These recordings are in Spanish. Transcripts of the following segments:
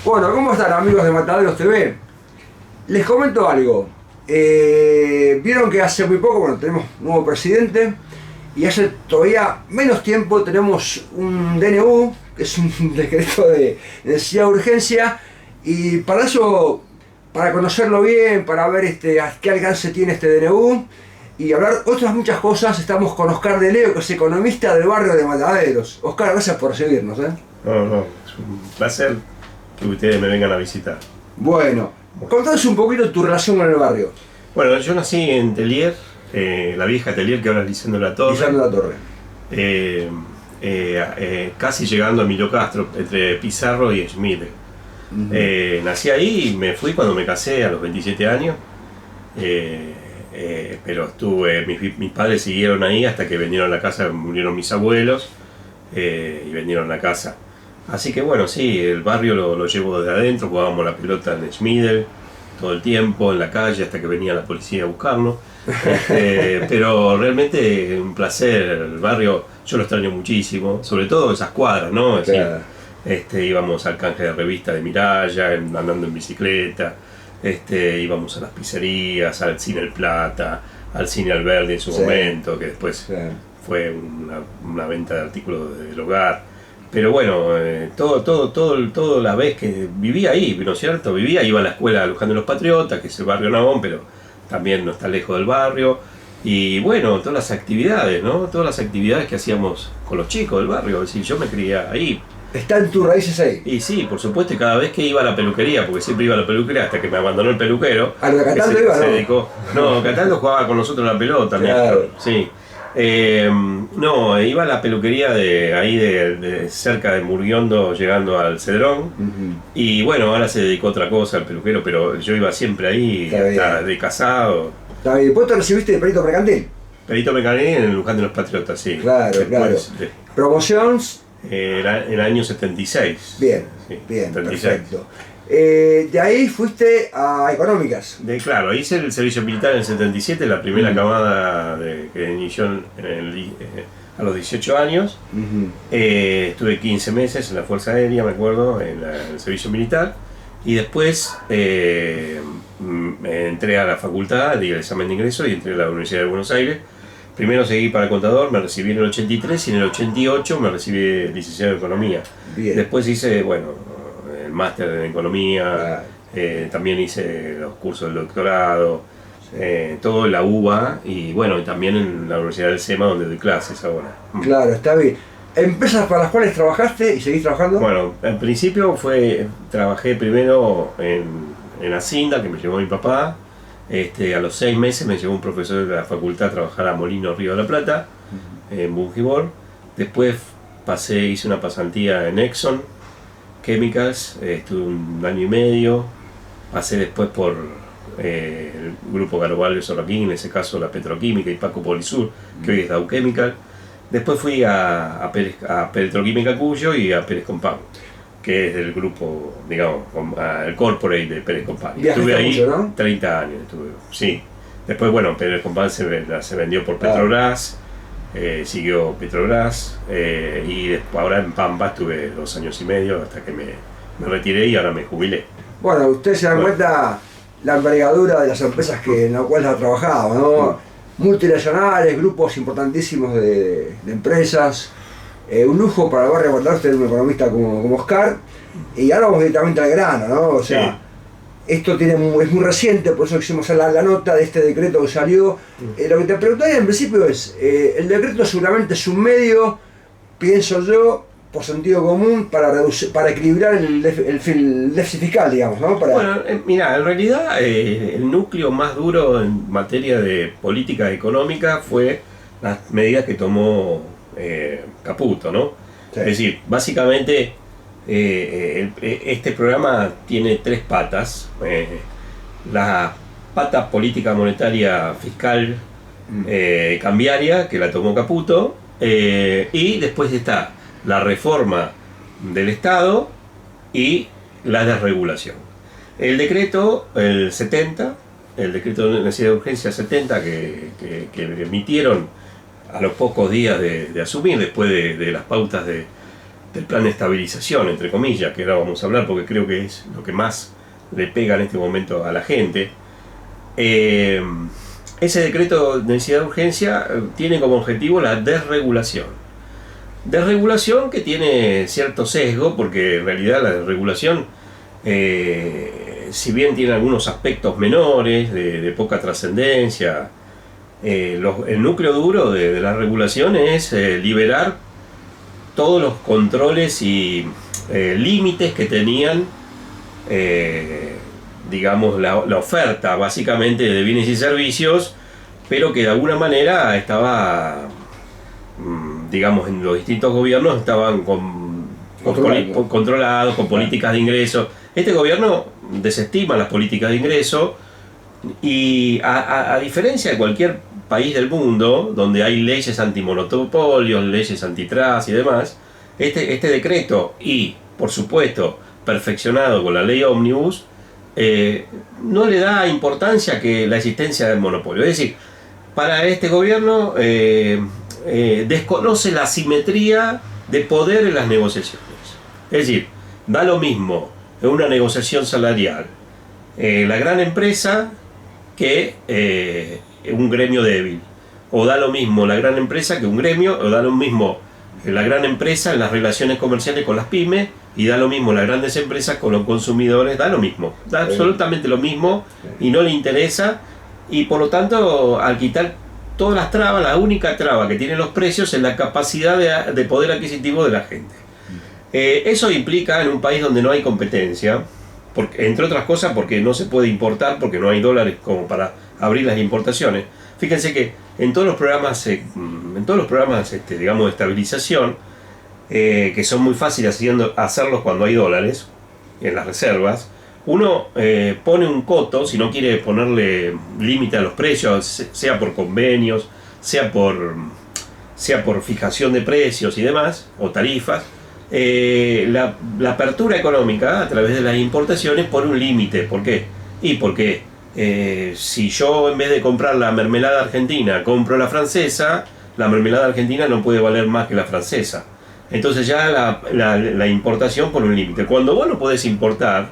Bueno, ¿cómo están amigos de Mataderos TV? Les comento algo. Vieron que hace muy poco, bueno, tenemos un nuevo presidente y hace todavía menos tiempo tenemos un DNU, que es un decreto de necesidad de urgencia, y para eso, para conocerlo bien, para ver a qué alcance tiene este DNU y hablar otras muchas cosas, estamos con Oscar de Leo, que es economista del barrio de Mataderos. Oscar, gracias por recibirnos. No, es un placer que ustedes me vengan a visitar. Bueno, contanos un poquito tu relación con el barrio. Bueno, yo nací en Tellier, la vieja Tellier, que ahora es Lisandro La Torre. Lisandro La Torre. Casi llegando a Emilio Castro, entre Pizarro y Schmid. Nací ahí y me fui cuando me casé a los 27 años. Pero estuve, mis padres siguieron ahí hasta que vendieron la casa, murieron mis abuelos y vendieron la casa. Así que bueno, sí, el barrio lo llevo desde adentro, jugábamos la pelota en Schmidl todo el tiempo, en la calle, hasta que venía la policía a buscarnos. Pero realmente un placer, el barrio, yo lo extraño muchísimo, sobre todo esas cuadras, ¿no? Es Claro. decir, íbamos al canje de revista de Miralla, andando en bicicleta, íbamos a las pizzerías, al Cine El Plata, al Cine Alberdi en su momento, que después fue una venta de artículos del hogar. Pero bueno, todo la vez que vivía ahí, ¿no es cierto? Iba a la escuela Luján de los Patriotas, que es el barrio Navón, pero también no está lejos del barrio. Y bueno, todas las actividades, ¿no? Todas las actividades que hacíamos con los chicos del barrio. Es decir, yo me crié ahí. ¿Están tus raíces ahí? Y sí, por supuesto, y cada vez que iba a la peluquería, porque siempre iba a la peluquería hasta que me abandonó el peluquero. ¿A lo de Cataldo iba, se no? dedicó. No, Cataldo jugaba con nosotros la pelota, Claro. sí. No, iba a la peluquería de ahí de cerca de Murguiondo, llegando al Cedrón. Y bueno, ahora se dedicó a otra cosa, al peluquero, pero yo iba siempre ahí, hasta de casado. Está bien. ¿Vos te recibiste de perito mercantil? Perito Mecaní en el Luján de los Patriotas, sí. Claro, Después, claro. ¿Promociones? Era en el año 76. Bien, Sí, bien, 76. perfecto. De ahí fuiste a Económicas. Claro, hice el servicio militar en el 77, la primera camada que inició a los 18 años. Estuve 15 meses en la Fuerza Aérea, me acuerdo, en el servicio militar. Y después entré a la facultad, di el examen de ingreso y entré a la Universidad de Buenos Aires. Primero seguí para contador, me recibí en el 83 y en el 88 me recibí de licenciado en Economía. Bien. Después hice, bueno, el máster en Economía, también hice los cursos del doctorado, todo en la UBA y bueno, y también en la Universidad del SEMA donde doy clases ahora. Claro, está bien. ¿Empresas para las cuales trabajaste y seguís trabajando? Bueno, en principio trabajé primero en Hacienda, que me llevó mi papá. A los 6 meses me llevó un profesor de la facultad a trabajar a Molinos Río de la Plata, en Bungibor. Después hice una pasantía en Exxon Chemicals, estuve un año y medio. Pasé después por el grupo Garobalio Sorraquín, en ese caso la Petroquímica y Paco Polisur, que hoy es Dow Chemical. Después fui a Petroquímica Cuyo y a Pérez Compound, que es del grupo, digamos, el corporate de Pérez Compound. Estuve ahí mucho, ¿no? 30 años, sí. Después, bueno, Pérez Compound se vendió por Petrobras, siguió Petrobras, y después, ahora en Pampa estuve 2 años y medio hasta que me retiré y ahora me jubilé. Bueno, ustedes se dan cuenta la envergadura de las empresas en las cuales ha trabajado, ¿no? Multinacionales, grupos importantísimos de empresas. Un lujo para el barrio Mataderos tener un economista como Oscar. Y ahora vamos directamente al grano, ¿no? O sea, esto es muy reciente, por eso quisimos hacer la nota de este decreto que salió. Lo que te preguntaría en principio es, el decreto seguramente es un medio, pienso yo, por sentido común, para equilibrar el déficit fiscal, digamos, ¿no? Bueno, mira, en realidad el núcleo más duro en materia de política económica fue las medidas que tomó Caputo, ¿no? Sí. Es decir, básicamente este programa tiene 3 patas. La pata política monetaria fiscal cambiaria, que la tomó Caputo, y después está la reforma del Estado y la desregulación. El decreto, el decreto de necesidad de urgencia 70 que emitieron a los pocos días de asumir, después de las pautas de plan de estabilización, entre comillas, que ahora vamos a hablar porque creo que es lo que más le pega en este momento a la gente. Ese decreto de necesidad de urgencia tiene como objetivo la desregulación. Desregulación que tiene cierto sesgo, porque en realidad la desregulación, si bien tiene algunos aspectos menores, de poca trascendencia, el núcleo duro de la regulación es liberar todos los controles y límites que tenían, digamos, la oferta básicamente de bienes y servicios, pero que de alguna manera estaba, digamos, en los distintos gobiernos estaban controlados, con políticas de ingresos. Este gobierno desestima las políticas de ingreso y a diferencia de cualquier país del mundo donde hay leyes antimonopolios, leyes antitrust y demás, este decreto y, por supuesto, perfeccionado con la ley Omnibus, no le da importancia que la existencia del monopolio. Es decir, para este gobierno desconoce la asimetría de poder en las negociaciones. Es decir, da lo mismo en una negociación salarial la gran empresa que un gremio débil, o da lo mismo la gran empresa que un gremio, o da lo mismo la gran empresa en las relaciones comerciales con las pymes, y da lo mismo las grandes empresas con los consumidores, da lo mismo, da absolutamente lo mismo, y no le interesa, y por lo tanto, al quitar todas las trabas, la única traba que tienen los precios es la capacidad de poder adquisitivo de la gente. Eso implica en un país donde no hay competencia, porque, entre otras cosas porque no se puede importar, porque no hay dólares como para abrir las importaciones. Fíjense que en todos los programas, digamos, de estabilización, que son muy fáciles hacerlos cuando hay dólares en las reservas, uno pone un coto, si no quiere ponerle límite a los precios, sea por convenios, sea por fijación de precios y demás, o tarifas. La apertura económica a través de las importaciones pone un límite. ¿Por qué? Y porque si yo, en vez de comprar la mermelada argentina, compro la francesa, la mermelada argentina no puede valer más que la francesa. Entonces ya la importación pone un límite. Cuando vos no podés importar,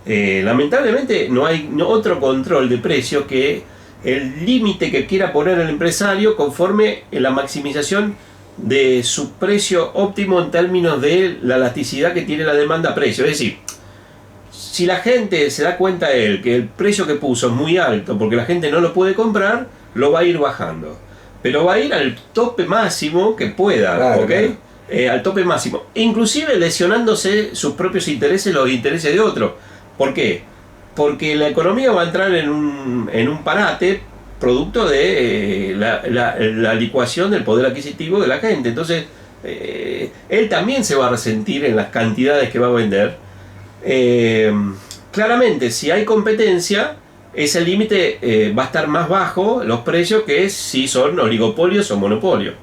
lamentablemente no hay otro control de precio que el límite que quiera poner el empresario conforme la maximización de su precio óptimo en términos de la elasticidad que tiene la demanda-precio. Es decir, si la gente se da cuenta él que el precio que puso es muy alto porque la gente no lo puede comprar, lo va a ir bajando, pero va a ir al tope máximo que pueda, claro, ¿ok? Claro. Al tope máximo, inclusive lesionándose sus propios intereses, los intereses de otros. ¿Por qué? Porque la economía va a entrar en un parate producto de la licuación del poder adquisitivo de la gente. Entonces, él también se va a resentir en las cantidades que va a vender. Claramente, si hay competencia, ese límite va a estar más bajo los precios que si son oligopolios o monopolios.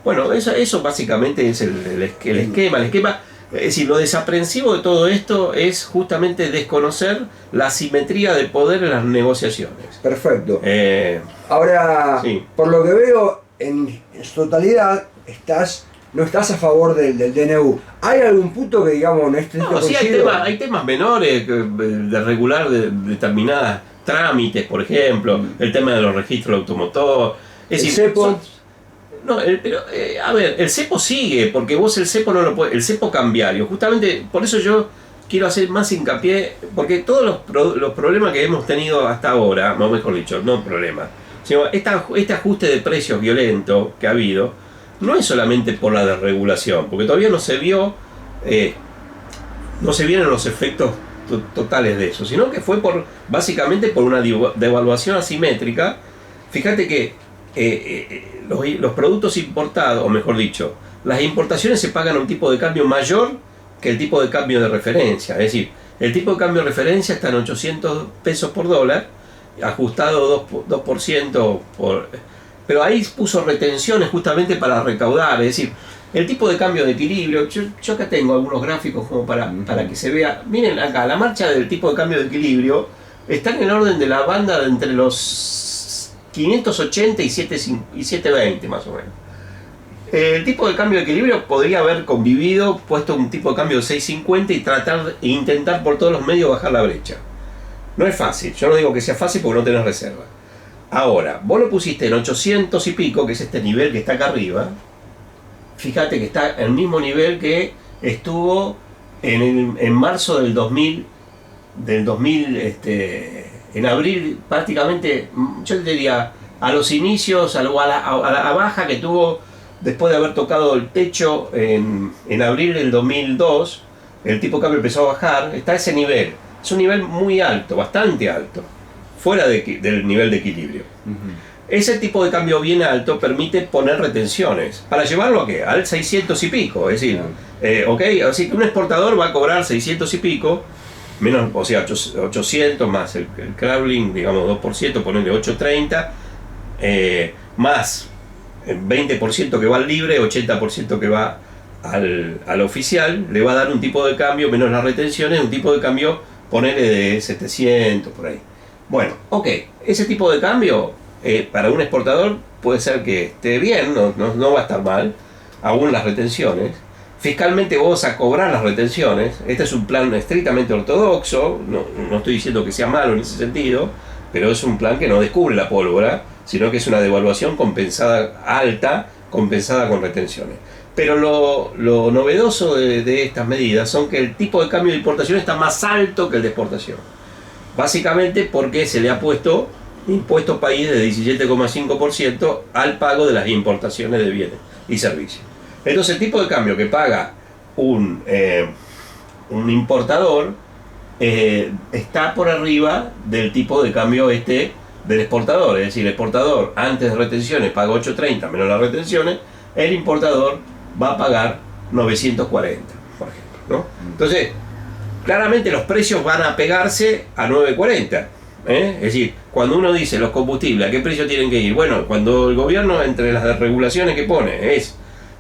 Bueno, eso básicamente es el esquema. Es decir, lo desaprensivo de todo esto es justamente desconocer la asimetría de poder en las negociaciones. Perfecto. Ahora, sí, por lo que veo, en su totalidad no estás a favor del DNU. ¿Hay algún punto que, digamos, no esté sí, hay temas menores de regular determinadas trámites, por ejemplo, el tema de los registros de automotor. Es decir, CEPO. No, pero a ver, el cepo sigue, porque vos el cepo no lo podés, el cepo cambiario, justamente por eso yo quiero hacer más hincapié, porque todos los problemas que hemos tenido hasta ahora, o mejor dicho, no problemas, sino este ajuste de precios violento que ha habido, no es solamente por la desregulación, porque todavía no se vieron los efectos totales de eso, sino que fue básicamente por una devaluación asimétrica. Fíjate que los productos importados, o mejor dicho, las importaciones se pagan a un tipo de cambio mayor que el tipo de cambio de referencia. Es decir, el tipo de cambio de referencia está en 800 pesos por dólar, ajustado 2% pero ahí puso retenciones justamente para recaudar. Es decir, el tipo de cambio de equilibrio, yo acá tengo algunos gráficos como para que se vea. Miren acá, la marcha del tipo de cambio de equilibrio está en el orden de la banda de entre los 580 y 720 más o menos. El tipo de cambio de equilibrio podría haber convivido, puesto un tipo de cambio de 6.50 y intentar por todos los medios bajar la brecha. No es fácil, yo no digo que sea fácil porque no tenés reserva. Ahora, vos lo pusiste en 800 y pico, que es este nivel que está acá arriba. Fíjate que está en el mismo nivel que estuvo en marzo del 2000, en abril prácticamente, yo te diría, a los inicios, a la baja que tuvo después de haber tocado el techo en abril del 2002, el tipo de cambio empezó a bajar, está a ese nivel. Es un nivel muy alto, bastante alto, fuera del nivel de equilibrio. Ese tipo de cambio bien alto permite poner retenciones. ¿Para llevarlo a qué? Al 600 y pico. Es decir, así que un exportador va a cobrar 600 y pico, menos, o sea, 800 más el crawling, digamos 2%, ponerle 830, más el 20% que va al libre, 80% que va al oficial, le va a dar un tipo de cambio, menos las retenciones, un tipo de cambio, ponerle de 700 por ahí. Bueno, ese tipo de cambio para un exportador puede ser que esté bien, no va a estar mal, aún las retenciones. Fiscalmente vos vas a cobrar las retenciones. Este es un plan estrictamente ortodoxo, no estoy diciendo que sea malo en ese sentido, pero es un plan que no descubre la pólvora, sino que es una devaluación compensada alta, compensada con retenciones. Pero lo novedoso de estas medidas son que el tipo de cambio de importación está más alto que el de exportación. Básicamente porque se le ha puesto impuesto país de 17,5% al pago de las importaciones de bienes y servicios. Entonces el tipo de cambio que paga un importador está por arriba del tipo de cambio del exportador. Es decir, el exportador antes de retenciones paga 830 menos las retenciones, el importador va a pagar 940, por ejemplo, ¿no? Entonces, claramente los precios van a pegarse a 940. Es decir, cuando uno dice los combustibles, ¿a qué precio tienen que ir? Bueno, cuando el gobierno, entre las regulaciones que pone,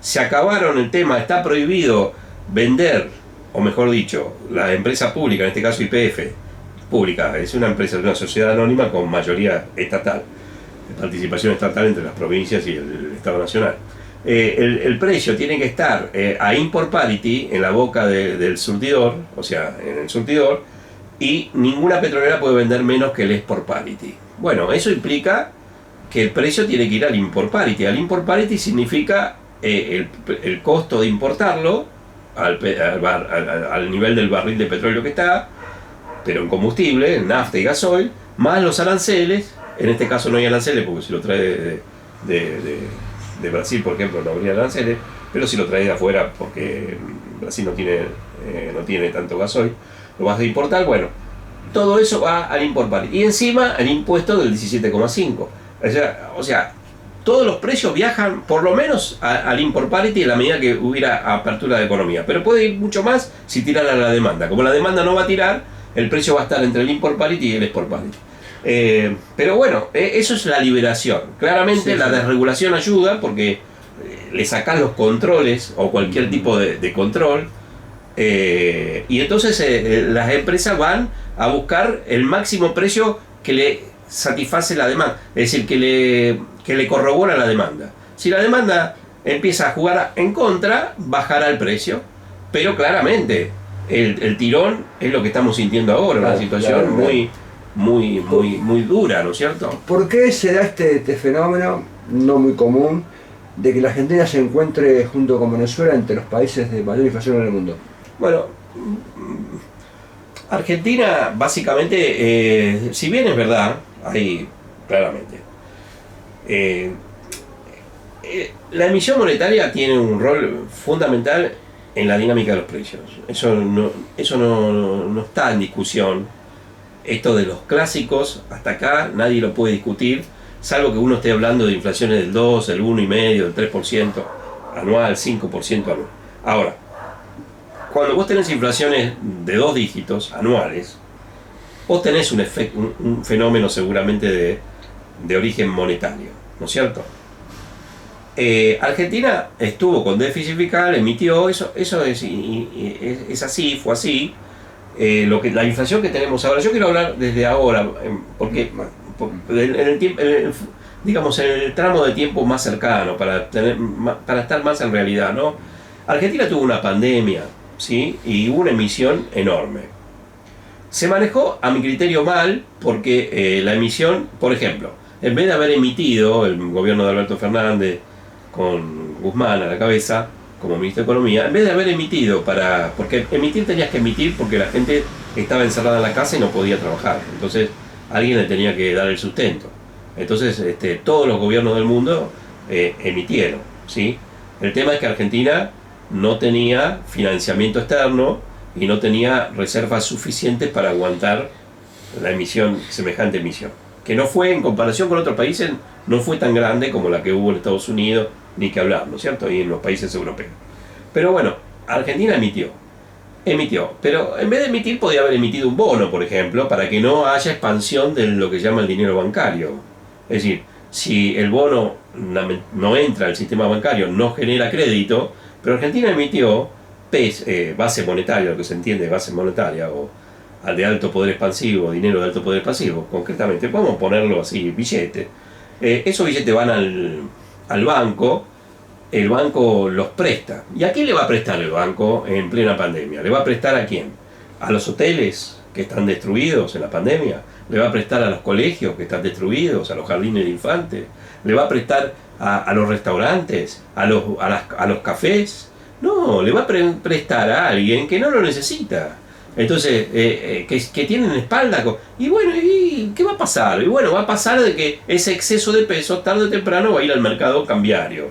se acabaron el tema, está prohibido vender, o mejor dicho, la empresa pública, en este caso YPF, pública, es una empresa de una sociedad anónima con mayoría estatal, de participación estatal entre las provincias y el Estado Nacional. El precio tiene que estar a import parity en la boca del surtidor, o sea, en el surtidor, y ninguna petrolera puede vender menos que el export parity. Bueno, eso implica que el precio tiene que ir al import parity. Al import parity significa el costo de importarlo al nivel del barril de petróleo que está, pero en combustible, en nafta y gasoil, más los aranceles. En este caso no hay aranceles porque si lo trae de Brasil, por ejemplo, no habría aranceles, pero si lo trae de afuera porque Brasil no tiene tanto gasoil, lo vas a importar. Bueno, todo eso va al import parity y encima el impuesto del 17,5. O sea, todos los precios viajan por lo menos al import parity en la medida que hubiera apertura de economía, pero puede ir mucho más si tiran a la demanda. Como la demanda no va a tirar, el precio va a estar entre el import parity y el export parity. Pero bueno, eso es la liberación. Claramente la desregulación ayuda porque le sacás los controles o cualquier tipo de control, y entonces las empresas van a buscar el máximo precio que le satisface la demanda, es decir, que le corrobora la demanda. Si la demanda empieza a jugar en contra, bajará el precio, pero claramente el tirón es lo que estamos sintiendo ahora, una situación muy dura, ¿no es cierto? ¿Por qué se da este fenómeno no muy común de que la Argentina se encuentre junto con Venezuela entre los países de mayor inflación en el mundo? Bueno, Argentina básicamente, si bien es verdad, ahí claramente, la emisión monetaria tiene un rol fundamental en la dinámica de los precios. Eso no está en discusión. Esto de los clásicos, hasta acá nadie lo puede discutir, salvo que uno esté hablando de inflaciones del 2, el 1,5, del 3% anual, 5% anual. Ahora, cuando vos tenés inflaciones de 2 dígitos anuales, vos tenés un fenómeno seguramente de origen monetario, ¿no es cierto? Argentina estuvo con déficit fiscal, emitió, eso es así, fue así. La inflación que tenemos ahora, yo quiero hablar desde ahora, porque digamos, en el tramo de tiempo más cercano, para estar más en realidad, ¿no? Argentina tuvo una pandemia, ¿sí? Y hubo una emisión enorme. Se manejó a mi criterio mal porque la emisión, por ejemplo, en vez de haber emitido el gobierno de Alberto Fernández con Guzmán a la cabeza como ministro de Economía, en vez de haber emitido porque emitir tenías que emitir porque la gente estaba encerrada en la casa y no podía trabajar, entonces alguien le tenía que dar el sustento. Entonces todos los gobiernos del mundo emitieron, ¿sí? El tema es que Argentina no tenía financiamiento externo y no tenía reservas suficientes para aguantar la emisión, semejante emisión, que no fue, en comparación con otros países, no fue tan grande como la que hubo en Estados Unidos, ni que hablar, ¿no es cierto?, y en los países europeos. Pero bueno, Argentina emitió, pero en vez de emitir podía haber emitido un bono, por ejemplo, para que no haya expansión de lo que se llama el dinero bancario. Es decir, si el bono no entra al sistema bancario, no genera crédito, pero Argentina emitió base monetaria, lo que se entiende base monetaria, o de alto poder expansivo, dinero de alto poder expansivo, concretamente, podemos ponerlo así, billetes. Esos billetes van al banco, el banco los presta. ¿Y a quién le va a prestar el banco en plena pandemia? ¿Le va a prestar a quién? ¿A los hoteles que están destruidos en la pandemia? ¿Le va a prestar a los colegios que están destruidos, a los jardines de infantes? ¿Le va a prestar a los restaurantes, a los cafés? No, le va a prestar a alguien que no lo necesita. Entonces, que tienen espalda. Y bueno, ¿y qué va a pasar? Y bueno, va a pasar de que ese exceso de pesos tarde o temprano va a ir al mercado cambiario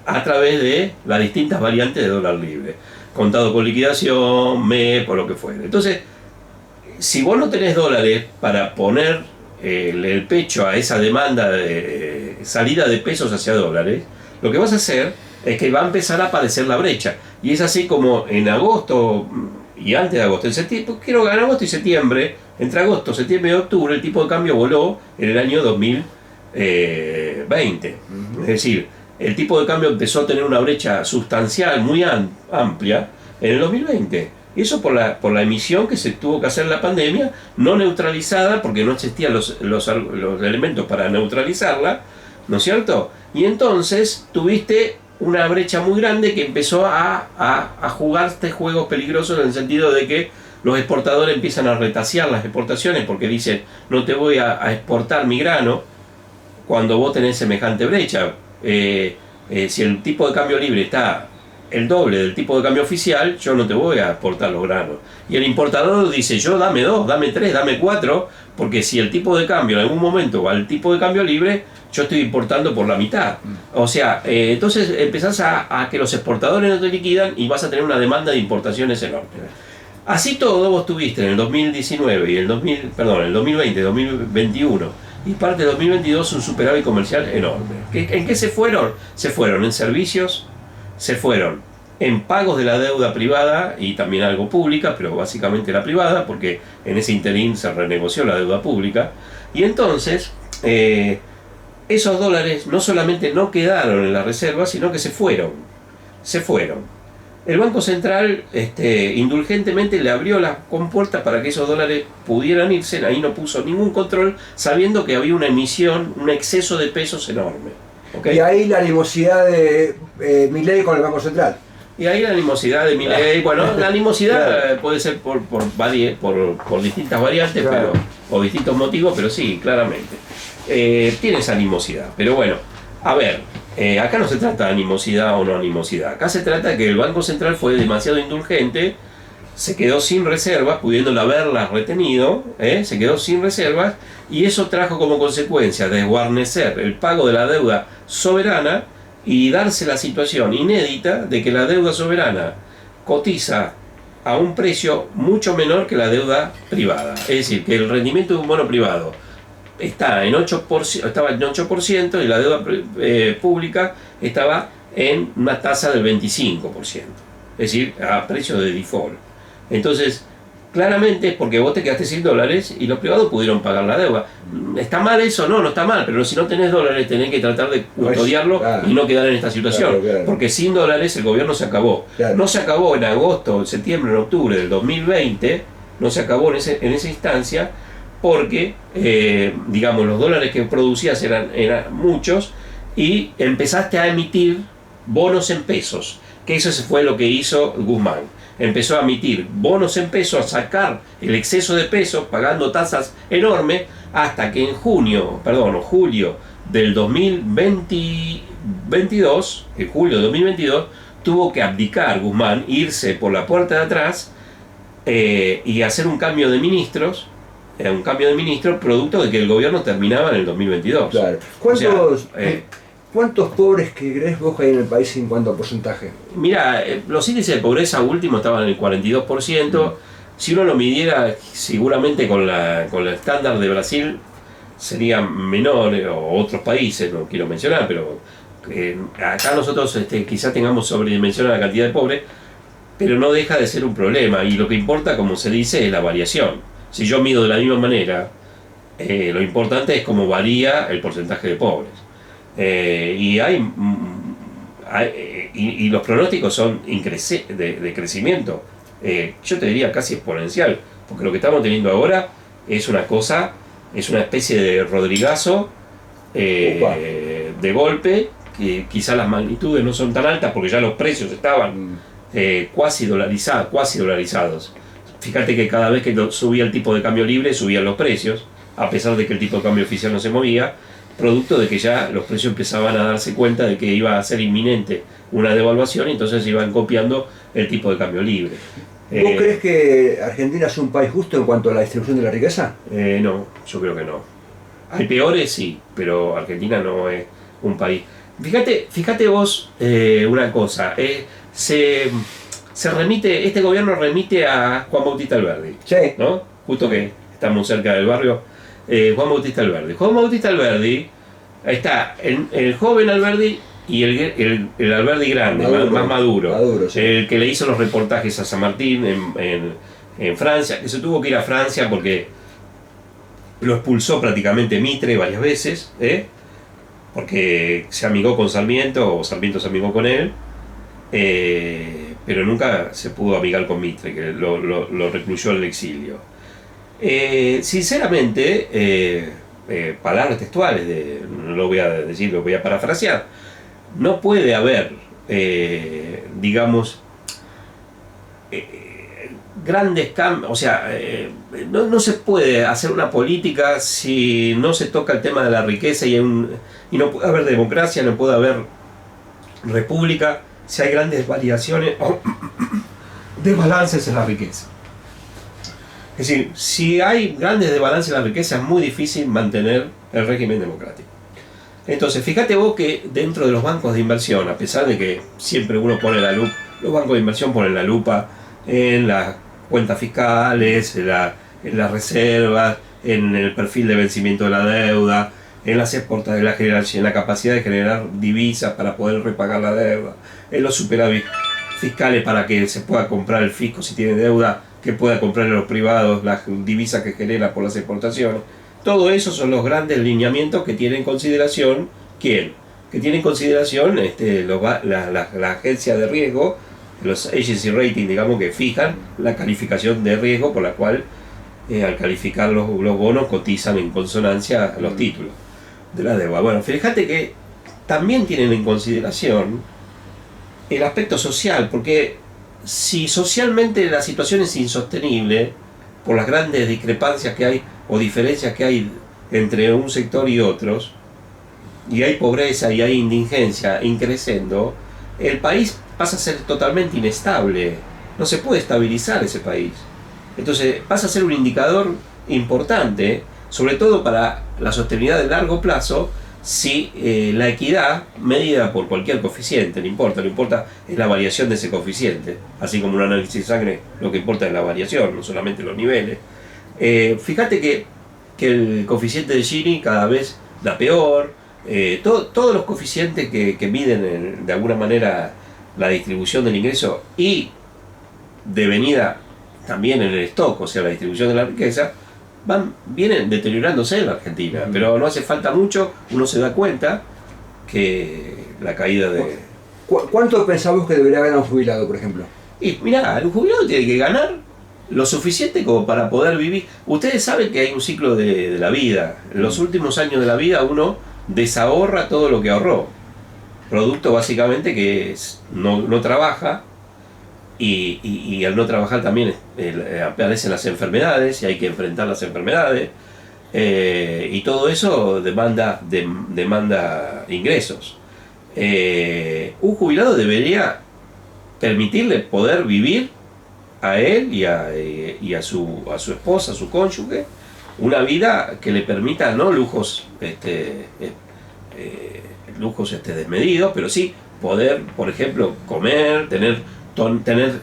a través de las distintas variantes de dólar libre, contado con liquidación, MEP o lo que fuera. Entonces, si vos no tenés dólares para poner el pecho a esa demanda de salida de pesos hacia dólares, lo que vas a hacer es que va a empezar a aparecer la brecha. Y es así como en agosto y antes de agosto, en agosto y septiembre, entre agosto, septiembre y octubre, el tipo de cambio voló en el año 2020. Es decir, el tipo de cambio empezó a tener una brecha sustancial, muy amplia, en el 2020. Y eso por la emisión que se tuvo que hacer en la pandemia, no neutralizada, porque no existían los elementos para neutralizarla, ¿no es cierto? Y entonces tuviste una brecha muy grande que empezó a jugar este juego peligroso, en el sentido de que los exportadores empiezan a retasear las exportaciones porque dicen, no te voy a exportar mi grano cuando vos tenés semejante brecha. Si el tipo de cambio libre está el doble del tipo de cambio oficial, yo no te voy a exportar los granos. Y el importador dice, yo dame 2, dame 3, dame 4, porque si el tipo de cambio en algún momento va al tipo de cambio libre, yo estoy importando por la mitad. O sea, entonces empezás a que los exportadores no te liquidan y vas a tener una demanda de importaciones enorme. Así todo, vos tuviste en el 2019 y el 2020, 2021 y parte de 2022 un superávit comercial enorme. ¿En qué se fueron? Se fueron en servicios, se fueron en pagos de la deuda privada y también algo pública, pero básicamente la privada, porque en ese interín se renegoció la deuda pública. Y entonces, esos dólares no solamente no quedaron en la reserva, sino que se fueron. El Banco Central indulgentemente le abrió las compuertas para que esos dólares pudieran irse, ahí no puso ningún control, sabiendo que había una emisión, un exceso de pesos enorme. ¿Okay? Y ahí la animosidad de Milei con el Banco Central. Y ahí la animosidad de Milei, bueno, la animosidad claro, puede ser por distintas variantes, claro, o distintos motivos, pero sí, claramente. Tiene esa animosidad, pero bueno, a ver, acá no se trata de animosidad o no animosidad, acá se trata de que el Banco Central fue demasiado indulgente, se quedó sin reservas, pudiéndola haberlas retenido, se quedó sin reservas, y eso trajo como consecuencia desguarnecer el pago de la deuda soberana y darse la situación inédita de que la deuda soberana cotiza a un precio mucho menor que la deuda privada. Es decir, que el rendimiento de un bono privado estaba en 8% y la deuda pública estaba en una tasa del 25%. Es decir, a precio de default. Entonces, claramente es porque vos te quedaste sin dólares y los privados pudieron pagar la deuda. ¿Está mal eso? No, no está mal, pero si no tenés dólares tenés que tratar de custodiarlo y no quedar en esta situación. Claro. Porque sin dólares el gobierno se acabó. Claro. No se acabó en agosto, en septiembre, en octubre del 2020, no se acabó en esa instancia, porque, digamos, los dólares que producías eran muchos y empezaste a emitir bonos en pesos, que eso fue lo que hizo Guzmán. Empezó a emitir bonos en pesos, a sacar el exceso de pesos, pagando tasas enormes, hasta que en julio del 2022, en julio de 2022, tuvo que abdicar Guzmán, irse por la puerta de atrás y hacer un cambio de ministros, producto de que el gobierno terminaba en el 2022. Claro. ¿Cuántos pobres que crees vos que hay en el país en cuanto a porcentaje? Mira, los índices de pobreza últimos estaban en el 42%. Si uno lo midiera, seguramente con el estándar de Brasil sería menor, o otros países, no quiero mencionar, pero acá nosotros quizás tengamos sobredimensionada la cantidad de pobres, pero no deja de ser un problema, y lo que importa, como se dice, es la variación. Si yo mido de la misma manera, lo importante es cómo varía el porcentaje de pobres. Y los pronósticos son de crecimiento, yo te diría casi exponencial, porque lo que estamos teniendo ahora es una especie de rodrigazo de golpe, que quizás las magnitudes no son tan altas porque ya los precios estaban cuasi dolarizados. Fíjate que cada vez que subía el tipo de cambio libre, subían los precios, a pesar de que el tipo de cambio oficial no se movía, producto de que ya los precios empezaban a darse cuenta de que iba a ser inminente una devaluación, y entonces iban copiando el tipo de cambio libre. ¿Vos crees que Argentina es un país justo en cuanto a la distribución de la riqueza? No, yo creo que no. Hay peores, sí, pero Argentina no es un país. Fíjate vos una cosa, este gobierno remite a Juan Bautista Alberdi, sí, ¿no? Justo que estamos cerca del barrio. Juan Bautista Alberdi, ahí está el joven Alberdi y el Alberdi grande, más maduro, sí. El que le hizo los reportajes a San Martín en Francia, que se tuvo que ir a Francia porque lo expulsó prácticamente Mitre varias veces, porque se amigó con Sarmiento, o Sarmiento se amigó con él, pero nunca se pudo amigar con Mitre, que lo recluyó en el exilio. Sinceramente, palabras textuales, no lo voy a decir, lo voy a parafrasear, no puede haber, digamos, grandes cambios, o sea, no se puede hacer una política si no se toca el tema de la riqueza, y no puede haber democracia, no puede haber república si hay grandes variaciones o desbalances en la riqueza. Es decir, si hay grandes desbalances en la riqueza, es muy difícil mantener el régimen democrático. Entonces, fíjate vos que dentro de los bancos de inversión, a pesar de que siempre uno pone la lupa, los bancos de inversión ponen la lupa en las cuentas fiscales, en las reservas, en el perfil de vencimiento de la deuda, en las exportas de la generación, en la capacidad de generar divisas para poder repagar la deuda, en los superávit fiscales para que se pueda comprar el fisco si tiene deuda, que pueda comprar a los privados las divisas que genera por las exportaciones. Todo eso son los grandes lineamientos que tiene en consideración, ¿quién? Que tiene en consideración la agencia de riesgo, los agency rating, digamos, que fijan la calificación de riesgo por la cual al calificar los bonos cotizan en consonancia a los títulos de la deuda. Bueno, fíjate que también tienen en consideración el aspecto social, porque si socialmente la situación es insostenible por las grandes discrepancias que hay o diferencias que hay entre un sector y otros, y hay pobreza y hay indigencia increciendo, el país pasa a ser totalmente inestable, no se puede estabilizar ese país. Entonces pasa a ser un indicador importante, sobre todo para la sostenibilidad de largo plazo, si la equidad, medida por cualquier coeficiente, no importa es la variación de ese coeficiente, así como un análisis de sangre, lo que importa es la variación, no solamente los niveles. Fíjate que el coeficiente de Gini cada vez da peor, todos los coeficientes que miden de alguna manera la distribución del ingreso y devenida también en el stock, o sea, la distribución de la riqueza, vienen deteriorándose en la Argentina, pero no hace falta mucho, uno se da cuenta que la caída de... ¿Cuánto pensamos que debería ganar un jubilado, por ejemplo? Y mirá, un jubilado tiene que ganar lo suficiente como para poder vivir. Ustedes saben que hay un ciclo de la vida. En los últimos años de la vida uno desahorra todo lo que ahorró. Producto básicamente que no trabaja y al no trabajar también aparecen las enfermedades y hay que enfrentar las enfermedades. Y todo eso demanda ingresos. Un jubilado debería permitirle poder vivir a él y a su esposa, a su cónyuge, una vida que le permita no lujos desmedidos, pero sí poder, por ejemplo, comer, tener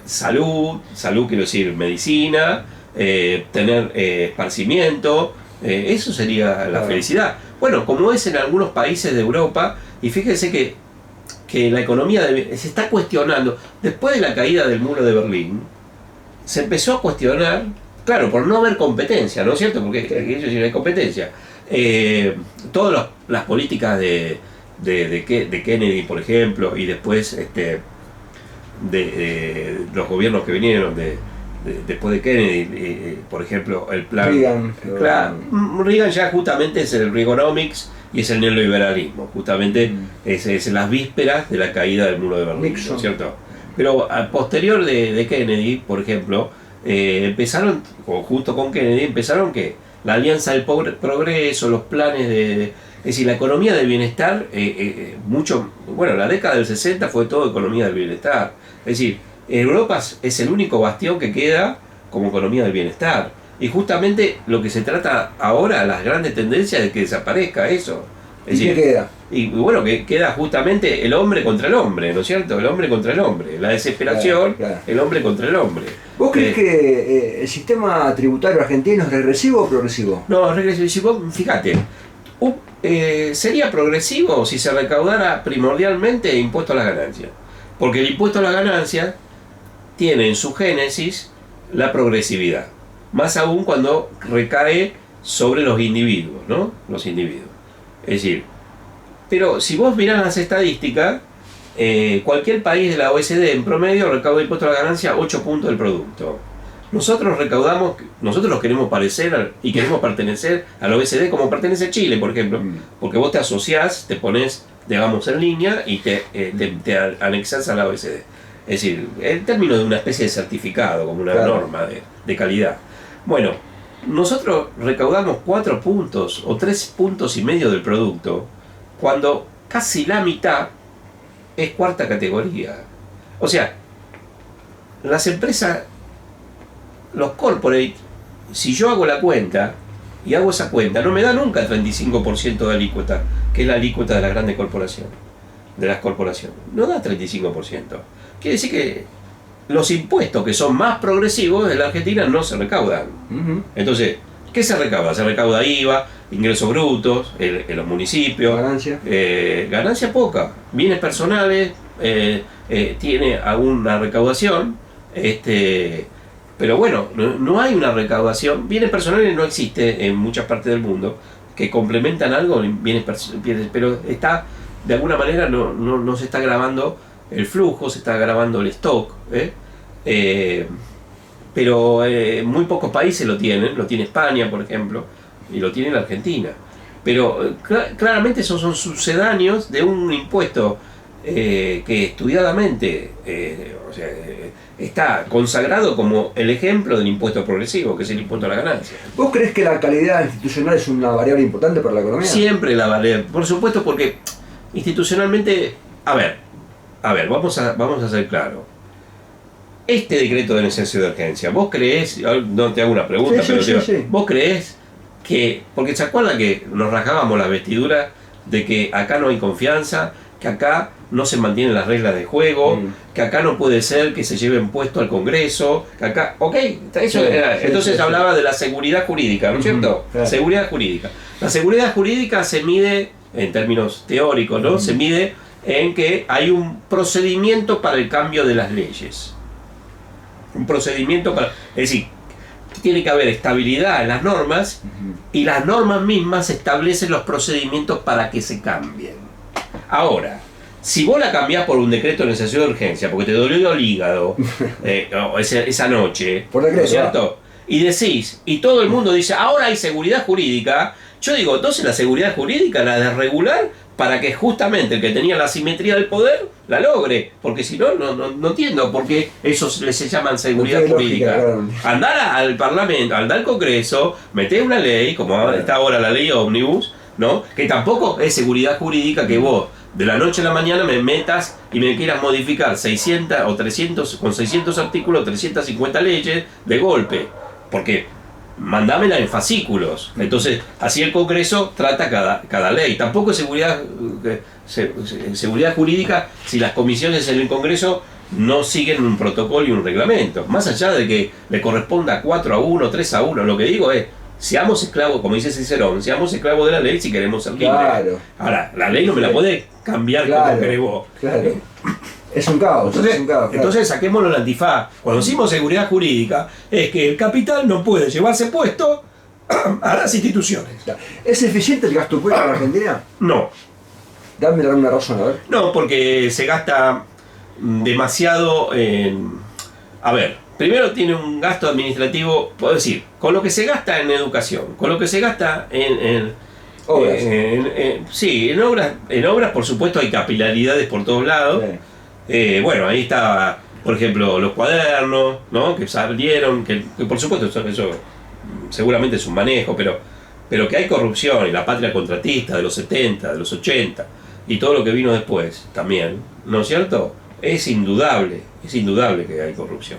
salud quiero decir medicina, tener esparcimiento. Eso sería la felicidad. Bueno, como es en algunos países de Europa, y fíjense que la economía se está cuestionando. Después de la caída del muro de Berlín, se empezó a cuestionar, claro, por no haber competencia, ¿no es cierto? Porque ellos sí no hay competencia. Todas las políticas de Kennedy, por ejemplo, y después de los gobiernos que vinieron después de Kennedy, por ejemplo, el plan Reagan ya justamente es el Reaganomics y es el neoliberalismo, justamente es en las vísperas de la caída del muro de Berlín, ¿no es cierto? Pero a posterior de Kennedy, por ejemplo, empezaron, justo con Kennedy, empezaron que la Alianza del Progreso, los planes es decir, la economía del bienestar, la década del 60 fue todo economía del bienestar. Es decir, Europa es el único bastión que queda como economía del bienestar. Y justamente lo que se trata ahora, las grandes tendencias, es que desaparezca eso. Es decir, ¿qué queda? Y bueno, que queda justamente el hombre contra el hombre, ¿no es cierto? El hombre contra el hombre. La desesperación, claro. El hombre contra el hombre. ¿Vos crees que el sistema tributario argentino es regresivo o progresivo? No, es regresivo. Fíjate, sería progresivo si se recaudara primordialmente impuesto a las ganancias. Porque el impuesto a las ganancias tiene en su génesis la progresividad. Más aún cuando recae sobre los individuos, ¿no? Los individuos. Es decir, pero si vos mirás las estadísticas, cualquier país de la OECD en promedio recauda impuesto a la ganancia 8 puntos del producto. Nosotros los queremos parecer y queremos pertenecer a la OECD como pertenece Chile, por ejemplo, porque vos te asociás, te pones, digamos, en línea y te anexás a la OECD. Es decir, el término de una especie de certificado, como una norma de calidad. Bueno, nosotros recaudamos 4 puntos o 3 puntos y medio del producto, cuando casi la mitad es cuarta categoría. O sea, las empresas, los corporate, si yo hago la cuenta y hago esa cuenta, no me da nunca el 35% de alícuota, que es la alícuota de las grandes corporaciones, de las corporaciones. No da 35%. Quiere decir que los impuestos que son más progresivos en la Argentina no se recaudan. Entonces, ¿qué se recauda? Se recauda IVA, ingresos brutos en los municipios. Ganancia poca. Bienes personales, tiene alguna recaudación, pero bueno, no hay una recaudación. Bienes personales no existe en muchas partes del mundo que complementan algo en bienes, pero está, de alguna manera no se está grabando el flujo, se está grabando el stock, pero muy pocos países lo tiene España, por ejemplo, y lo tiene la Argentina. Pero claramente esos son sucedáneos de un impuesto que estudiadamente está consagrado como el ejemplo del impuesto progresivo, que es el impuesto a la ganancia. ¿Vos crees que la calidad institucional es una variable importante para la economía? Siempre la variable, por supuesto, porque institucionalmente, a ver, vamos a ser claros. Este decreto de necesidad de urgencia, ¿vos creés? No te hago una pregunta, sí. ¿Vos creés que, porque se acuerdan que nos rajábamos las vestiduras de que acá no hay confianza, que acá no se mantienen las reglas de juego, que acá no puede ser que se lleven puesto al Congreso, que acá, entonces hablaba de la seguridad jurídica, ¿no es cierto? Claro. Seguridad jurídica. La seguridad jurídica se mide, en términos teóricos, ¿no? Se mide en que hay un procedimiento para el cambio de las leyes. Un procedimiento para... Es decir, tiene que haber estabilidad en las normas y las normas mismas establecen los procedimientos para que se cambien. Ahora, Si vos la cambiás por un decreto de necesidad de urgencia, porque te dolió el hígado esa noche, por decreto, ¿no es cierto? Y decís, y todo el mundo dice, ahora hay seguridad jurídica. Yo digo, entonces la seguridad jurídica la de regular para que justamente el que tenía la asimetría del poder la logre. Porque si no, no entiendo por qué eso se llaman seguridad jurídica. Claro. Andar al Parlamento, andar al Congreso, meter una ley, como está ahora la ley ómnibus, ¿no? Que tampoco es seguridad jurídica que vos de la noche a la mañana me metas y me quieras modificar 600 o 300, con 600 artículos, 350 leyes de golpe. Porque mandámela en fascículos. Entonces, así el Congreso trata cada ley. Tampoco es seguridad jurídica si las comisiones en el Congreso no siguen un protocolo y un reglamento. Más allá de que le corresponda 4-1, 3-1, lo que digo es, seamos esclavos, como dice Cicerón, seamos esclavos de la ley si queremos ser libres. Claro. Ahora, la ley no me la podés cambiar como querés vos. Claro. Es un caos. Entonces saquémoslo el antifaz. Cuando decimos seguridad jurídica, es que el capital no puede llevarse puesto a las instituciones. ¿Es eficiente el gasto público en Argentina? No. Dame una razón, a ver. No, porque se gasta demasiado en... A ver, primero tiene un gasto administrativo, puedo decir, con lo que se gasta en educación, con lo que se gasta en obras. Sí, en obras por supuesto hay capilaridades por todos lados. Sí. Bueno, ahí está, por ejemplo, los cuadernos, ¿no? Que salieron, que por supuesto eso seguramente es un manejo, pero que hay corrupción y la patria contratista de los 70, de los 80 y todo lo que vino después también, ¿no es cierto? Es indudable que hay corrupción.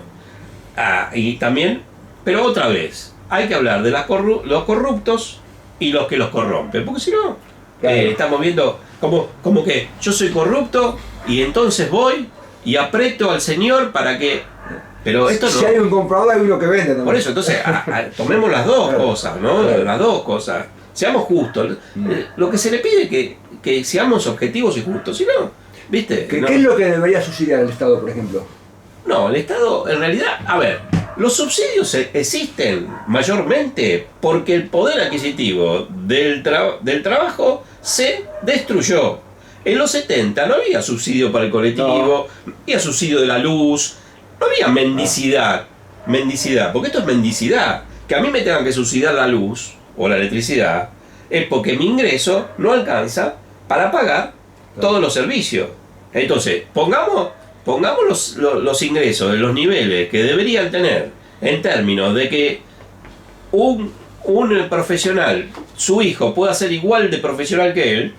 Y también, pero otra vez, hay que hablar de los corruptos y los que los corrompen, porque si no, claro, estamos viendo como que yo soy corrupto y entonces voy y aprieto al señor para que... Pero esto no... Si hay un comprador, hay uno que vende también. Por eso, entonces, tomemos las dos cosas, ¿no? Claro. Las dos cosas. Seamos justos. Lo que se le pide es que seamos objetivos y justos, si no, ¿viste? ¿Qué es lo que debería subsidiar el Estado, por ejemplo? No, el Estado, en realidad, a ver, los subsidios existen mayormente porque el poder adquisitivo del trabajo se destruyó. En los 70 no había subsidio para el colectivo, no había subsidio de la luz, no había mendicidad, porque esto es mendicidad. Que a mí me tengan que subsidiar la luz o la electricidad es porque mi ingreso no alcanza para pagar todos los servicios. Entonces, pongamos los ingresos en los niveles que deberían tener en términos de que un profesional, su hijo, pueda ser igual de profesional que él,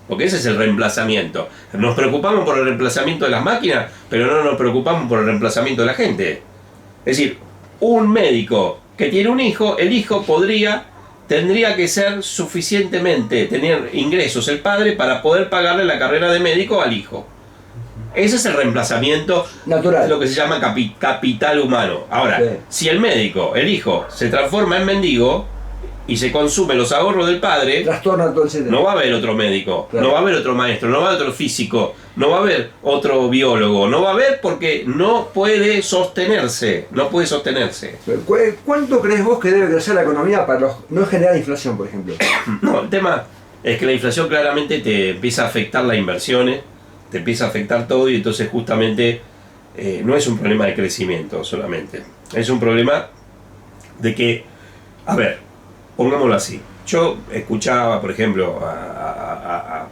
porque ese es el reemplazamiento. Nos preocupamos por el reemplazamiento de las máquinas, pero no nos preocupamos por el reemplazamiento de la gente. Es decir, un médico que tiene un hijo, el hijo tendría que ser suficientemente, tener ingresos el padre para poder pagarle la carrera de médico al hijo. Ese es el reemplazamiento natural, lo que se llama capital humano. Ahora, si el médico, el hijo, se transforma en mendigo y se consume los ahorros del padre, trastorna todo el sistema. No va a haber otro médico, no va a haber otro maestro, no va a haber otro físico, no va a haber otro biólogo, no va a haber porque no puede sostenerse. ¿Cuánto crees vos que debe crecer la economía para no generar inflación, por ejemplo? No, el tema es que la inflación claramente te empieza a afectar las inversiones, te empieza a afectar todo y entonces justamente no es un problema de crecimiento solamente, es un problema de que, a ver, pongámoslo así, yo escuchaba por ejemplo a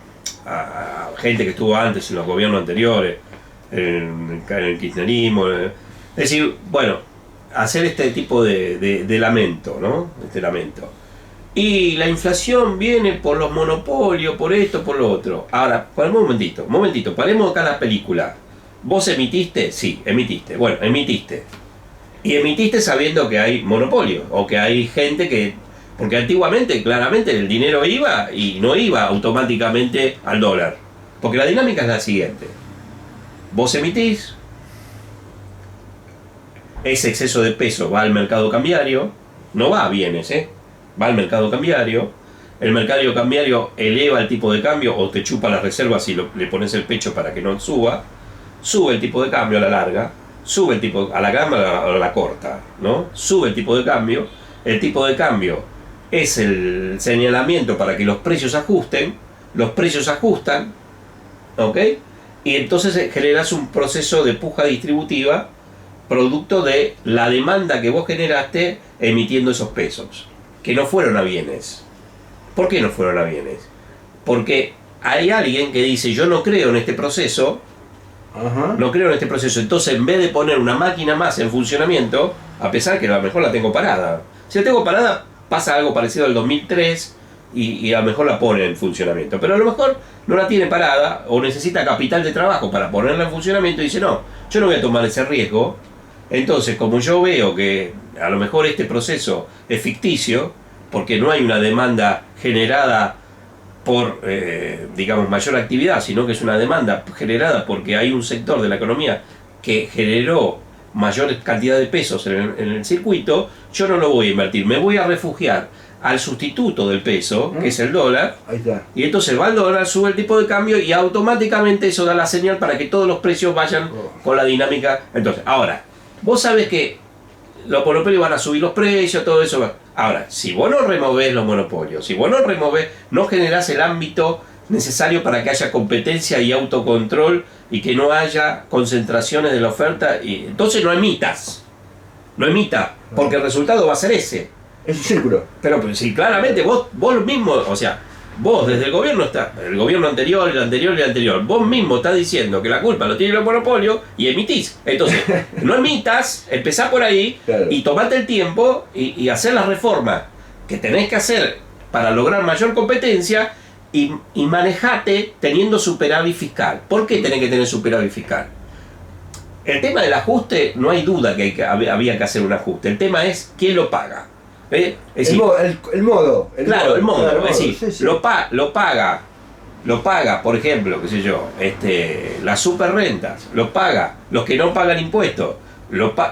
gente que estuvo antes en los gobiernos anteriores, en el kirchnerismo, es decir, bueno, hacer este tipo de lamento, ¿no? Este lamento. Y la inflación viene por los monopolios, por esto, por lo otro. Ahora, un momentito, paremos acá la película. ¿Vos emitiste? Sí, emitiste. Bueno, emitiste. Y emitiste sabiendo que hay monopolio, o que hay gente que... Porque antiguamente, claramente, el dinero iba y no iba automáticamente al dólar. Porque la dinámica es la siguiente. Vos emitís, ese exceso de peso va al mercado cambiario, no va a bienes, va al mercado cambiario, el mercado cambiario eleva el tipo de cambio o te chupa las reservas y le pones el pecho para que no suba, sube el tipo de cambio a la larga, sube el tipo, a la larga o a la corta, ¿no? Sube el tipo de cambio es el señalamiento para que los precios ajusten, los precios ajustan, ¿ok? y entonces generas un proceso de puja distributiva producto de la demanda que vos generaste emitiendo esos pesos, que no fueron a bienes. ¿Por qué no fueron a bienes? Porque hay alguien que dice, yo no creo en este proceso, no creo en este proceso, entonces en vez de poner una máquina más en funcionamiento, a pesar que a lo mejor la tengo parada, si la tengo parada pasa algo parecido al 2003 y a lo mejor la pone en funcionamiento, pero a lo mejor no la tiene parada o necesita capital de trabajo para ponerla en funcionamiento y dice, no, yo no voy a tomar ese riesgo. Entonces, como yo veo que a lo mejor este proceso es ficticio, porque no hay una demanda generada por, digamos, mayor actividad, sino que es una demanda generada porque hay un sector de la economía que generó mayor cantidad de pesos en el circuito, yo no lo voy a invertir, me voy a refugiar al sustituto del peso, que es el dólar. Ahí está. Y entonces va el dólar, sube el tipo de cambio y automáticamente eso da la señal para que todos los precios vayan con la dinámica. Entonces, ahora, vos sabés que los monopolios van a subir los precios, todo eso. Ahora, si vos no removés los monopolios, si vos no removés, no generás el ámbito necesario para que haya competencia y autocontrol y que no haya concentraciones de la oferta, y entonces no emitas, porque el resultado va a ser ese. Es un círculo. Pero pues, sí, claramente vos mismo, o sea, vos desde el gobierno anterior, el anterior y el anterior, vos mismo estás diciendo que la culpa lo tiene el monopolio y emitís. Entonces, no emitas, empezá por ahí, claro, y tomate el tiempo y hacer las reformas que tenés que hacer para lograr mayor competencia y manejate teniendo superávit fiscal. ¿Por qué tenés que tener superávit fiscal? El tema del ajuste, no hay duda que había que hacer un ajuste. El tema es quién lo paga. Es decir, el modo. Claro, el modo. Claro, es decir, sí. Lo paga, por ejemplo, qué sé yo, las superrentas, lo paga los que no pagan impuestos,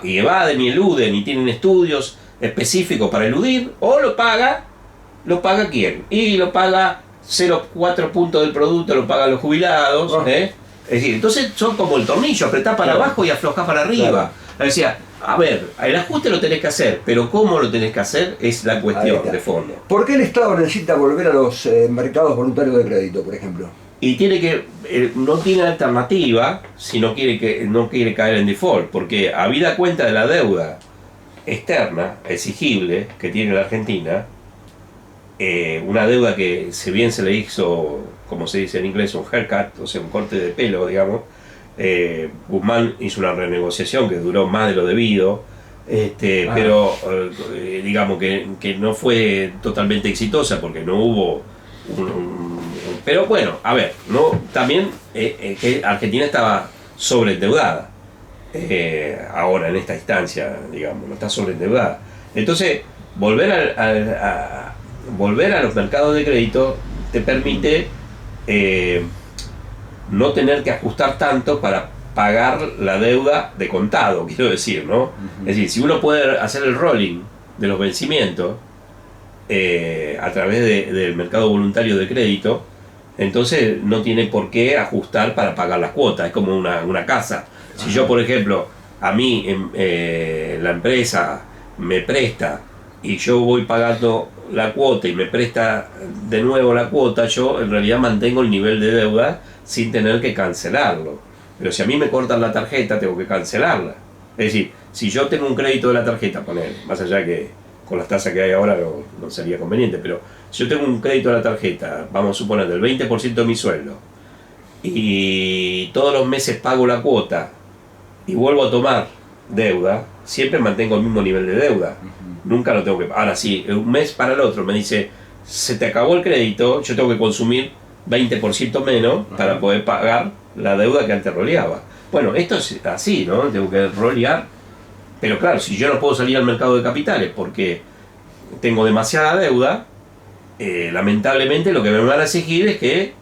y evaden y eluden y tienen estudios específicos para eludir, o lo paga quién, y lo paga 0,4 puntos del producto, lo pagan los jubilados, Es decir, entonces son como el tornillo, apretás para abajo y aflojás para arriba. Claro. O sea, a ver, el ajuste lo tenés que hacer, pero cómo lo tenés que hacer es la cuestión de fondo. ¿Por qué el Estado necesita volver a los mercados voluntarios de crédito, por ejemplo? Y tiene que, no tiene alternativa si no quiere caer en default, porque habida cuenta de la deuda externa, exigible, que tiene la Argentina, una deuda que si bien se le hizo, como se dice en inglés, un haircut, o sea, un corte de pelo, digamos, Guzmán hizo una renegociación que duró más de lo debido, pero digamos que no fue totalmente exitosa porque no hubo pero bueno, a ver, no, también que Argentina estaba sobreendeudada ahora en esta instancia, digamos, no está sobreendeudada. Entonces, volver a los mercados de crédito te permite no tener que ajustar tanto para pagar la deuda de contado, quiero decir, ¿no? Es decir, si uno puede hacer el rolling de los vencimientos a través del mercado voluntario de crédito, entonces no tiene por qué ajustar para pagar las cuotas, es como una casa. Si yo, por ejemplo, a mí la empresa me presta y yo voy pagando la cuota y me presta de nuevo la cuota, yo en realidad mantengo el nivel de deuda sin tener que cancelarlo. Pero si a mí me cortan la tarjeta, tengo que cancelarla. Es decir, si yo tengo un crédito de la tarjeta, más allá que con las tasas que hay ahora no sería conveniente, pero si yo tengo un crédito de la tarjeta, vamos a suponer del 20% de mi sueldo, y todos los meses pago la cuota y vuelvo a tomar deuda, siempre mantengo el mismo nivel de deuda. Nunca lo tengo que... Ahora, si un mes para el otro me dice, se te acabó el crédito, yo tengo que consumir 20% menos para poder pagar la deuda que antes roleaba. Bueno, esto es así, ¿no? Tengo que rolear, pero claro, si yo no puedo salir al mercado de capitales porque tengo demasiada deuda, lamentablemente lo que me van a exigir es que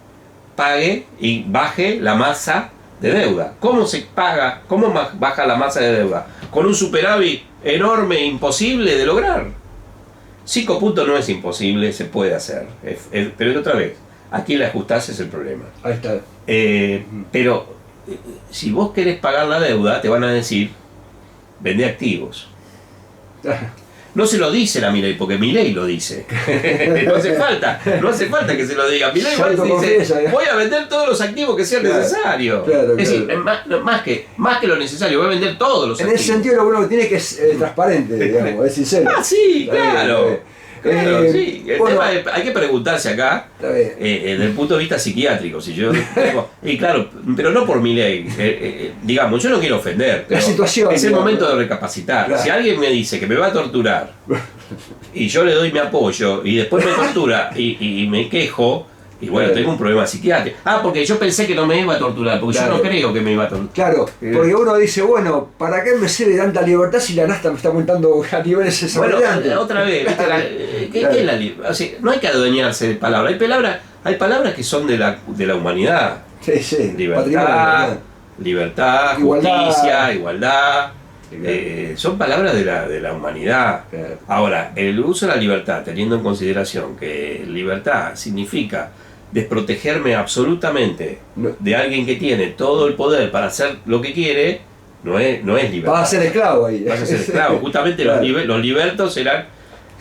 pague y baje la masa de deuda. ¿Cómo se paga? ¿Cómo baja la masa de deuda? Con un superávit enorme, imposible de lograr. 5 puntos no es imposible, se puede hacer. Pero otra vez, aquí el ajustarse es el problema. Ahí está. Pero si vos querés pagar la deuda, te van a decir, vende activos. no se lo dicen a Milei, porque Milei lo dice. no hace falta que se lo diga. Milei dice, voy a vender todos los activos que sean necesarios. Claro, es decir, más que lo necesario, voy a vender todos los activos. En ese sentido lo bueno que tiene es que es transparente, digamos, es sincero. Ah, sí, claro. Claro, sí. Bueno, hay que preguntarse acá, desde el punto de vista psiquiátrico, si yo y claro, pero no por mi ley, digamos, yo no quiero ofender, la situación, es el momento de recapacitar. Claro. Si alguien me dice que me va a torturar y yo le doy mi apoyo y después me tortura y me quejo, y bueno, tengo un problema psiquiátrico. Porque yo pensé que no me iba a torturar, porque yo no creo que me iba a torturar. Claro, porque uno dice, bueno, ¿para qué me sirve tanta libertad si la NASA me está aumentando a niveles exorbitantes? Bueno, otra vez, ¿viste? ¿Qué es la libertad? O sea, no hay que adueñarse de palabras. Hay palabras que son de la humanidad. Sí, libertad, justicia, igualdad. Son palabras de la humanidad. Claro. Ahora, el uso de la libertad, teniendo en consideración que libertad significa desprotegerme absolutamente de alguien que tiene todo el poder para hacer lo que quiere, no es libertad. Vas a ser esclavo ahí. Vas a ser esclavo. Justamente claro. los libertos eran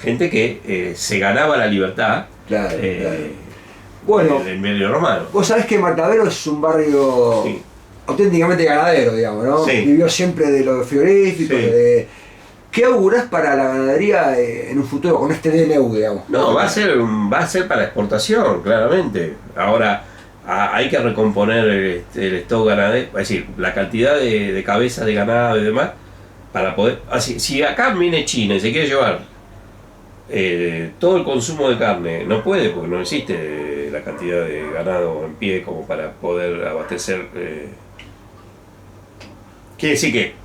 gente que se ganaba la libertad. Claro, Bueno, en el medio romano. Vos sabés que Matadero es un barrio auténticamente ganadero, digamos, ¿no? Sí. Vivió siempre de lo frigorífico, ¿Qué augurás para la ganadería en un futuro con este DNU, digamos? No, va a ser para exportación, claramente. Ahora, hay que recomponer el stock ganadero, es decir, la cantidad de cabezas de ganado y demás, para poder... Así, si acá viene China y se quiere llevar todo el consumo de carne, no puede, porque no existe la cantidad de ganado en pie como para poder abastecer... Quiere decir que...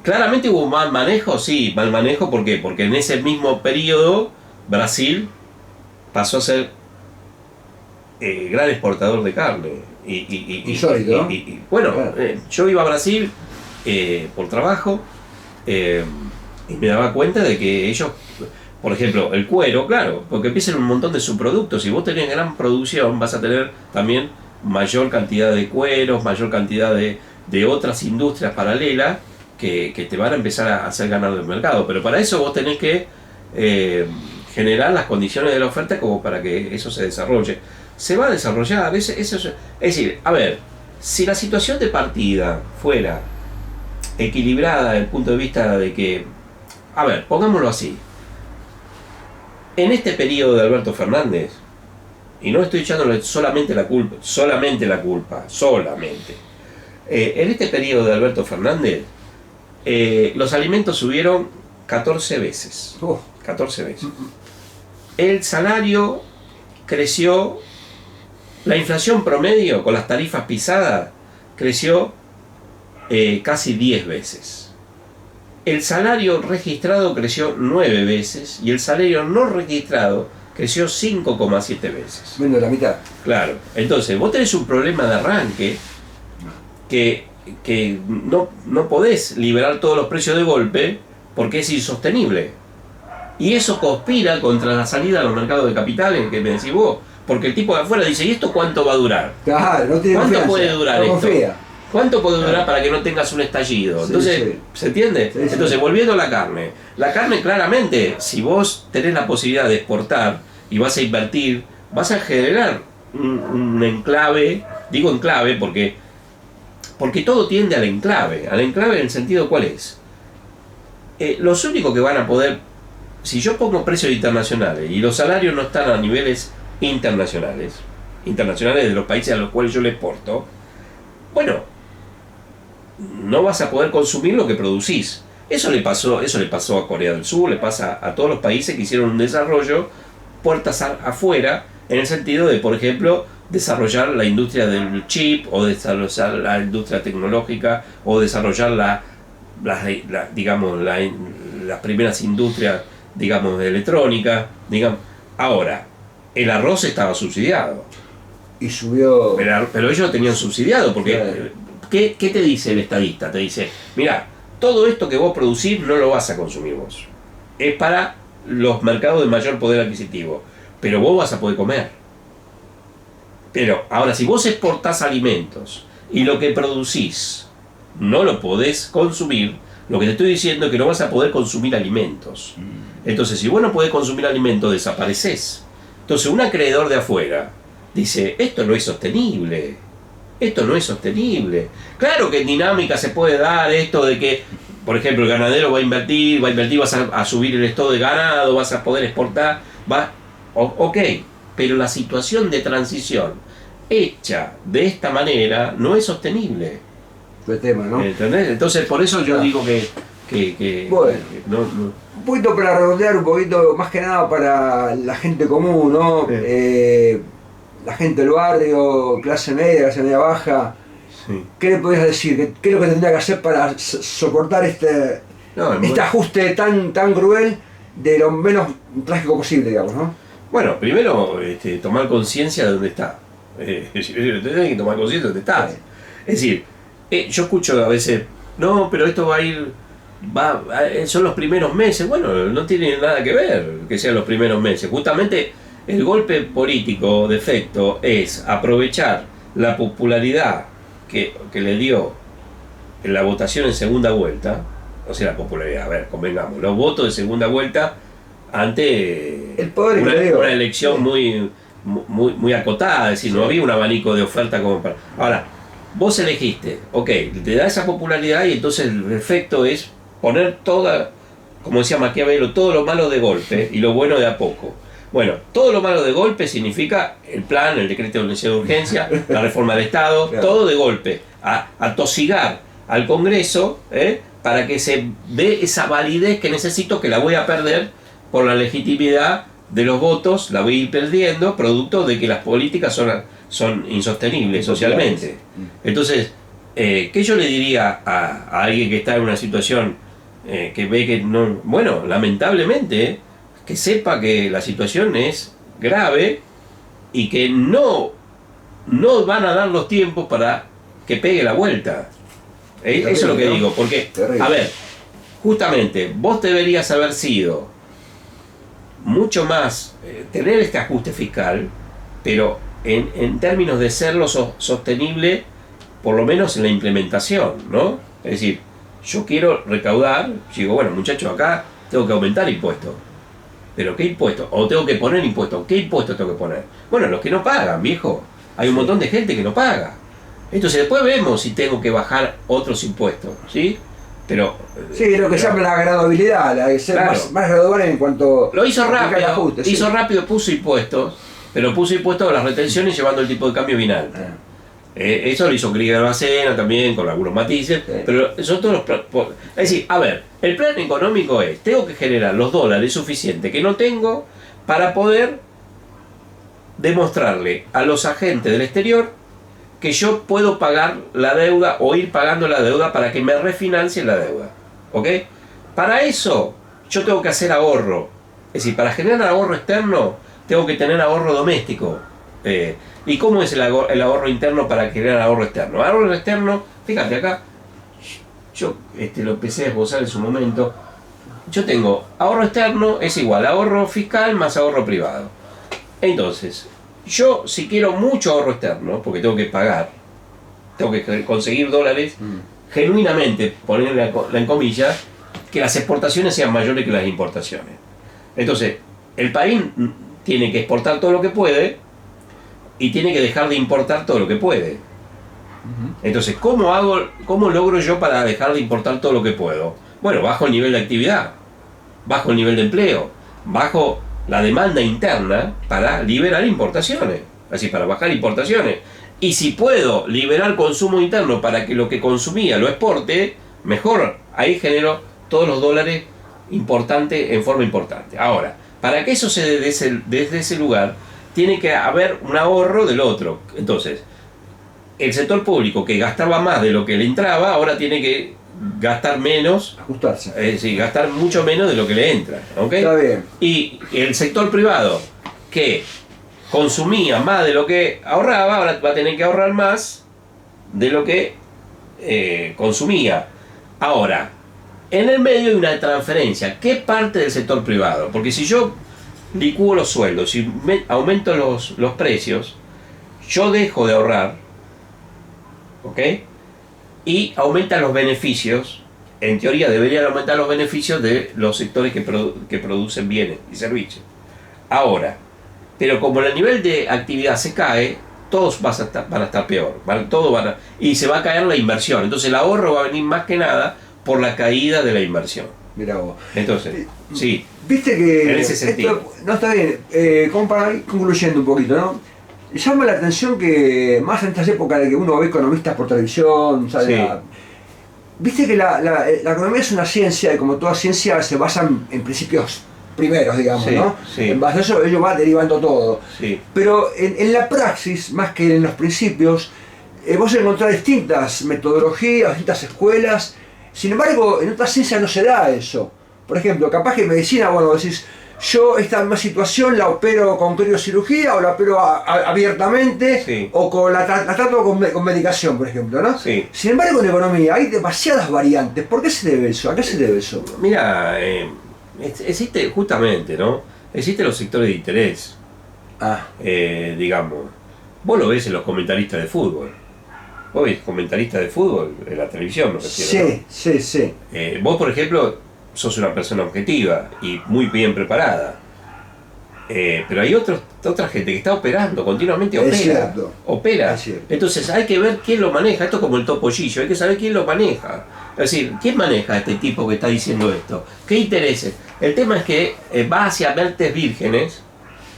Claramente hubo mal manejo, sí, mal manejo, ¿por qué? Porque en ese mismo periodo Brasil pasó a ser gran exportador de carne. Insólito, bueno, yo iba a Brasil por trabajo y me daba cuenta de que ellos, por ejemplo, el cuero, claro, porque empiezan un montón de subproductos. Si vos tenés gran producción, vas a tener también mayor cantidad de cueros, mayor cantidad de otras industrias paralelas que te van a empezar a hacer ganar del mercado, pero para eso vos tenés que generar las condiciones de la oferta como para que eso se desarrolle. Se va a desarrollar, es decir, a ver, si la situación de partida fuera equilibrada desde el punto de vista de que, a ver, pongámoslo así, en este periodo de Alberto Fernández, y no estoy echándole solamente la culpa, en este periodo de Alberto Fernández, los alimentos subieron 14 veces. 14 veces. El salario creció, la inflación promedio con las tarifas pisadas creció casi 10 veces. El salario registrado creció 9 veces y el salario no registrado creció 5,7 veces. Menos de la mitad. Claro. Entonces, vos tenés un problema de arranque que no podés liberar todos los precios de golpe porque es insostenible. Y eso conspira contra la salida a los mercados de capitales que me decís vos. Porque el tipo de afuera dice, ¿y esto cuánto va a durar? Claro, no tiene ¿Cuánto confianza, puede durar no esto? confía. ¿Cuánto puede durar para que no tengas un estallido? Entonces, ¿se entiende? Sí, Entonces, volviendo a la carne. La carne, claramente, si vos tenés la posibilidad de exportar y vas a invertir, vas a generar un enclave. Digo enclave porque todo tiende al enclave en el sentido ¿cuál es? Los únicos que van a poder, si yo pongo precios internacionales y los salarios no están a niveles internacionales de los países a los cuales yo le exporto, bueno, no vas a poder consumir lo que producís. Eso le pasó a Corea del Sur, le pasa a todos los países que hicieron un desarrollo puertas afuera, en el sentido de, por ejemplo, desarrollar la industria del chip, o desarrollar la industria tecnológica, o desarrollar las primeras industrias, digamos, de electrónica, digamos. Ahora, el arroz estaba subsidiado. Y subió... Pero ellos lo tenían subsidiado, porque claro. ¿Qué te dice el estadista? Te dice, mira, todo esto que vos producís no lo vas a consumir vos. Es para los mercados de mayor poder adquisitivo, pero vos vas a poder comer. Pero ahora, si vos exportás alimentos y lo que producís no lo podés consumir, Lo que te estoy diciendo es que no vas a poder consumir alimentos. Entonces, si vos no podés consumir alimentos, desapareces. Entonces, un acreedor de afuera dice, esto no es sostenible. Esto no es sostenible. Claro que en dinámica se puede dar esto de que, por ejemplo, el ganadero va a invertir, vas a subir el estado de ganado, vas a poder exportar, ok, pero la situación de transición hecha de esta manera no es sostenible. El tema, ¿no? ¿Entendés? Entonces, por eso yo digo que bueno, no. Un poquito para redondear, un poquito más que nada para la gente común, ¿no? Sí. La gente del barrio, clase media baja. Sí. ¿Qué le podrías decir? ¿Qué es lo que tendría que hacer para soportar este ajuste tan cruel de lo menos trágico posible, digamos, ¿no? Bueno, primero tomar conciencia de dónde está. Tienes que tomar conciencia de dónde estás. Sí. Es decir, yo escucho a veces, no, pero esto va a ir, son los primeros meses. Bueno, no tiene nada que ver que sean los primeros meses. Justamente el golpe político de efecto es aprovechar la popularidad que le dio en la votación en segunda vuelta. O sea, la popularidad, a ver, convengamos, los votos de segunda vuelta ante el poder una elección muy acotada, es decir, no había un abanico de oferta como para... Ahora, vos elegiste, ok, te da esa popularidad y entonces el efecto es poner toda, como decía Maquiavelo, todo lo malo de golpe y lo bueno de a poco. Bueno, todo lo malo de golpe significa el plan, el decreto de necesidad de urgencia, la reforma del Estado, claro. Todo de golpe, a tosigar al Congreso, para que se dé esa validez que necesito, que la voy a perder por la legitimidad de los votos, la voy a ir perdiendo, producto de que las políticas son insostenibles socialmente. Entonces, ¿qué yo le diría a alguien que está en una situación que ve que no... Bueno, lamentablemente, que sepa que la situación es grave y que no van a dar los tiempos para que pegue la vuelta. Eso es lo que digo, porque, a ver, justamente, vos deberías haber sido mucho más, tener este ajuste fiscal, pero en términos de serlo sostenible, por lo menos en la implementación, ¿no? Es decir, yo quiero recaudar, digo, bueno, muchachos, acá tengo que aumentar impuestos. ¿Pero qué impuestos? O tengo que poner impuestos. ¿Qué impuestos tengo que poner? Bueno, los que no pagan, viejo. Hay un montón de gente que no paga. Entonces después vemos si tengo que bajar otros impuestos, ¿sí? Pero... Sí, lo que se llama la graduabilidad, la de ser claro, más gradual en cuanto... Lo hizo rápido, rápido, puso impuestos, pero puso impuestos a las retenciones llevando el tipo de cambio bien alto. Eso lo hizo Krieger Bacena también, con algunos matices, sí. Pero son todos los... Es decir, a ver, el plan económico es, tengo que generar los dólares suficientes que no tengo para poder demostrarle a los agentes del exterior que yo puedo pagar la deuda o ir pagando la deuda para que me refinancien la deuda. ¿Ok? Para eso yo tengo que hacer ahorro. Es decir, para generar ahorro externo tengo que tener ahorro doméstico. ¿Y cómo es el ahorro interno para generar ahorro externo? Ahorro externo, fíjate acá, yo lo empecé a esbozar en su momento. Yo tengo ahorro externo es igual a ahorro fiscal más ahorro privado. Entonces, yo si quiero mucho ahorro externo, porque tengo que pagar, tengo que conseguir dólares, genuinamente, ponerle en comillas, que las exportaciones sean mayores que las importaciones. Entonces, el país tiene que exportar todo lo que puede y tiene que dejar de importar todo lo que puede. Entonces, ¿cómo logro yo para dejar de importar todo lo que puedo? Bueno, bajo el nivel de actividad, bajo el nivel de empleo, bajo la demanda interna para liberar importaciones, así para bajar importaciones. Y si puedo liberar consumo interno para que lo que consumía lo exporte, mejor, ahí genero todos los dólares importantes en forma importante. Ahora, para que eso se dé desde ese lugar, tiene que haber un ahorro del otro. Entonces, el sector público que gastaba más de lo que le entraba, ahora tiene que gastar menos, ajustarse. Sí, gastar mucho menos de lo que le entra, ¿okay? Está bien. Y el sector privado que consumía más de lo que ahorraba, ahora va a tener que ahorrar más de lo que consumía. Ahora, en el medio hay una transferencia. ¿Qué parte del sector privado? Porque si yo licúo los sueldos, si aumento los precios, yo dejo de ahorrar, ¿ok? Y aumentan los beneficios en teoría deberían aumentar los beneficios de los sectores que producen bienes y servicios. Ahora, pero como el nivel de actividad se cae, todos van a estar peor, y se va a caer la inversión. Entonces el ahorro va a venir más que nada por la caída de la inversión. Mirá vos. Entonces, sí. Viste que en ese sentido. No está bien, como para ir concluyendo un poquito, ¿no? Llama la atención que más en estas épocas de que uno ve economistas por televisión, ¿sabes? Sí. Viste que la economía es una ciencia y como toda ciencia se basa en principios primeros, digamos, Sí, ¿no? sí. En base a eso ello va derivando todo. Sí. Pero en la praxis, más que en los principios, vos encontrás distintas metodologías, distintas escuelas. Sin embargo, en otras ciencias no se da eso. Por ejemplo, capaz que en medicina, bueno, decís, yo esta misma situación la opero con criocirugía o la opero abiertamente, Sí. o la trato con medicación, por ejemplo, ¿no? Sí. Sin embargo, en economía hay demasiadas variantes. ¿Por qué se debe eso? ¿A qué se debe eso? Mira, existe justamente, ¿no? Existen los sectores de interés, digamos. Vos lo ves en los comentaristas de fútbol. Vos ves comentaristas de fútbol en la televisión, me refiero, ¿no? Sí. Vos, por ejemplo, sos una persona objetiva y muy bien preparada. Pero hay otra gente que está operando, continuamente opera. Es cierto. Opera. Es cierto. Entonces hay que ver quién lo maneja. Esto es como el topollillo, hay que saber quién lo maneja. Es decir, ¿quién maneja a este tipo que está diciendo esto? ¿Qué intereses? El tema es que va hacia mentes vírgenes.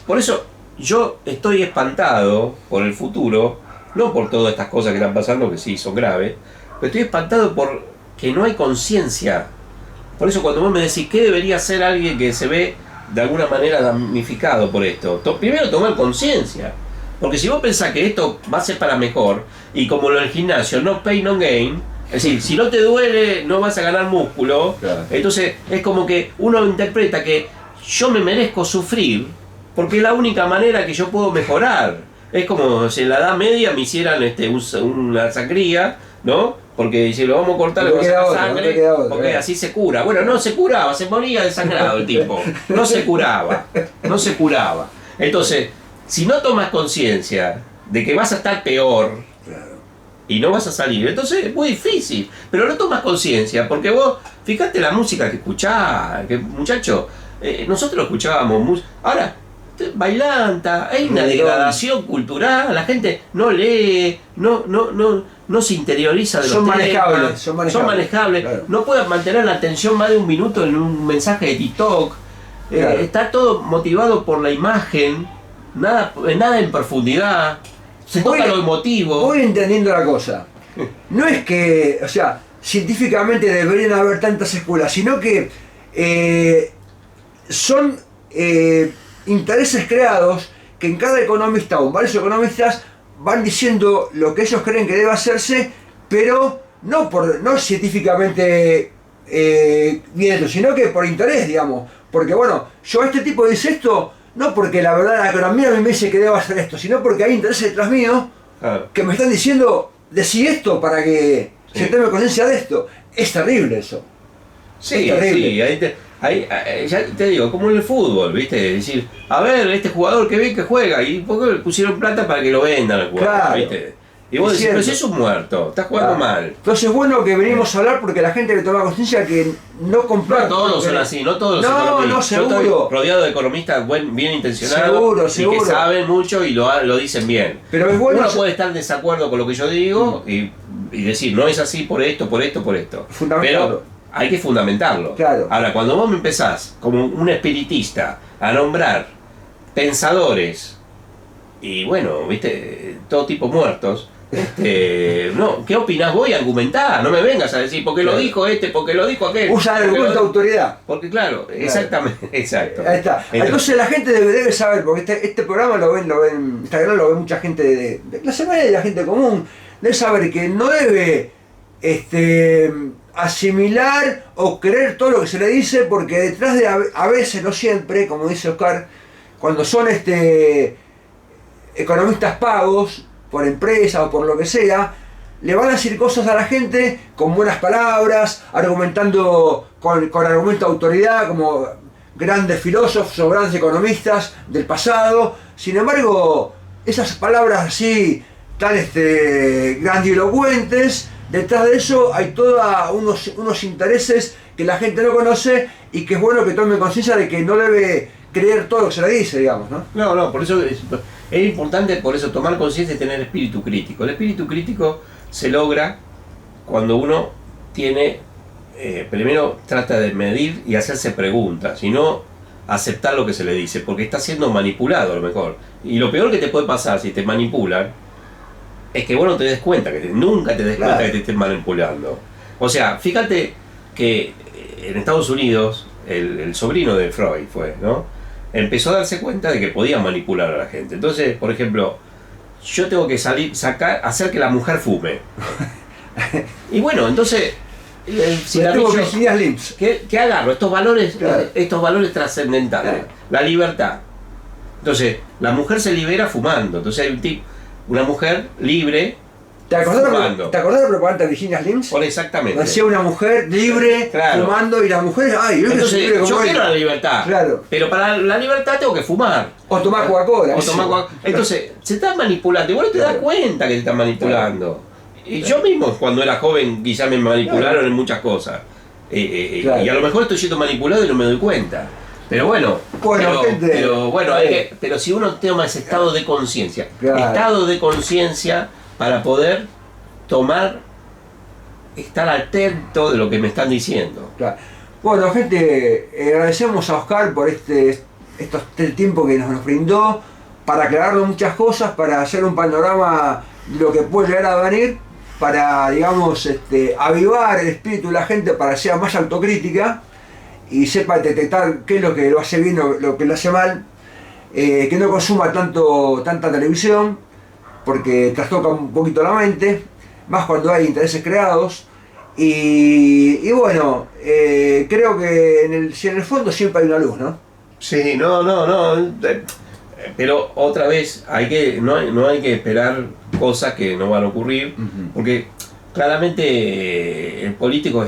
Por eso yo estoy espantado por el futuro, no por todas estas cosas que están pasando, que sí son graves, pero estoy espantado por que no hay conciencia. Por eso cuando vos me decís, ¿qué debería hacer alguien que se ve de alguna manera damnificado por esto? Primero tomar conciencia. Porque si vos pensás que esto va a ser para mejor, y como lo del gimnasio, no pain, no gain, es decir, si no te duele, no vas a ganar músculo. Claro. Entonces es como que uno interpreta que yo me merezco sufrir, porque es la única manera que yo puedo mejorar. Es como si en la Edad Media me hicieran una sangría, ¿no? Porque si lo vamos a cortar, le vamos a sacar sangre, porque así se cura. Bueno, no se curaba, se moría desangrado el tipo. No se curaba. Entonces, si no tomas conciencia de que vas a estar peor, y no vas a salir, entonces es muy difícil. Pero no tomas conciencia, porque vos, fíjate la música que escuchás, que muchacho, nosotros escuchábamos ahora bailanta, hay una degradación cultural, la gente no lee, no se interioriza de los temas, son manejables, claro. No pueden mantener la atención más de un minuto en un mensaje de TikTok, Claro. Está todo motivado por la imagen, nada en profundidad, se toca lo emotivo. Voy entendiendo la cosa. No es que, o sea, científicamente deberían haber tantas escuelas, sino que son intereses creados que en cada economista o varios economistas van diciendo lo que ellos creen que debe hacerse, pero no científicamente bien hecho, sino que por interés, digamos. Porque bueno, yo este tipo dice esto, no porque la verdad la economía me dice que debo hacer esto, sino porque hay intereses detrás mío que me están diciendo, decí esto para que se tome conciencia de esto. Es terrible eso. Sí, es terrible. Sí, ahí, ya te digo, como en el fútbol, ¿viste? Es decir, a ver, este jugador que ve que juega, y ¿por qué le pusieron plata para que lo vendan al jugador? Claro. ¿Viste? Y vos decís, pero si es un muerto, estás jugando mal. Entonces es bueno que venimos a hablar porque la gente le toma conciencia que no comprar. No todos son así, no todos los economistas. No, seguro. Yo estoy rodeado de economistas bien intencionados seguro. Y que saben mucho y lo dicen bien. Pero es bueno. Uno puede estar en desacuerdo con lo que yo digo y decir, no es así por esto. Pero hay que fundamentarlo. Claro. Ahora, cuando vos me empezás, como un espiritista, a nombrar pensadores y bueno, viste, todo tipo muertos, no, ¿qué opinás vos y argumentá? No me vengas a decir porque lo dijo porque lo dijo aquel. Usa el argumento de autoridad. Porque claro, exactamente, exacto. Ahí está. Entonces la gente debe saber, porque este programa lo ven, Instagram lo ve mucha gente de clase media y la gente común. Debe saber que no debe asimilar o creer todo lo que se le dice, porque detrás de a veces, no siempre, como dice Oscar, cuando son economistas pagos por empresa o por lo que sea, le van a decir cosas a la gente con buenas palabras, argumentando con argumento de autoridad, como grandes filósofos o grandes economistas del pasado. Sin embargo, esas palabras así tan grandilocuentes detrás de eso hay todos unos intereses que la gente no conoce y que es bueno que tome conciencia de que no debe creer todo lo que se le dice, digamos, ¿no? No, por eso es importante por eso tomar conciencia y tener espíritu crítico. El espíritu crítico se logra cuando uno tiene, primero trata de medir y hacerse preguntas, y no aceptar lo que se le dice, porque está siendo manipulado a lo mejor. Y lo peor que te puede pasar si te manipulan es que vos no te des cuenta, nunca te des cuenta que te estén manipulando. O sea, fíjate que en Estados Unidos el sobrino de Freud fue, ¿no? Empezó a darse cuenta de que podía manipular a la gente. Entonces, por ejemplo, yo tengo que hacer que la mujer fume. Y bueno, entonces el cigarrillo, que agarro estos valores trascendentales, la libertad. Entonces, la mujer se libera fumando. Entonces hay una mujer libre. ¿Te acordás de la propaganda de Virginia Slims? Exactamente. Hacía una mujer libre, fumando, y la mujer, ay, entonces, yo quiero la libertad. Claro. Pero para la libertad tengo que fumar. O tomar Coca-Cola. Entonces, se está manipulando. Y vos no te das cuenta que te están manipulando. Y yo mismo, cuando era joven, quizás me manipularon en muchas cosas. Y a lo mejor estoy siendo manipulado y no me doy cuenta. Pero bueno, pero si uno toma ese estado de conciencia, para poder estar atento de lo que me están diciendo. Claro. Bueno, gente, agradecemos a Oscar por este tiempo que nos brindó para aclararnos muchas cosas, para hacer un panorama de lo que puede llegar a venir, para, digamos, avivar el espíritu de la gente para que sea más autocrítica y sepa detectar qué es lo que lo hace bien o lo que lo hace mal, que no consuma tanta televisión, porque trastoca un poquito la mente, más cuando hay intereses creados. Y bueno, creo que en el fondo siempre hay una luz, ¿no? Sí, no. Pero otra vez, no hay que esperar cosas que no van a ocurrir, porque claramente el político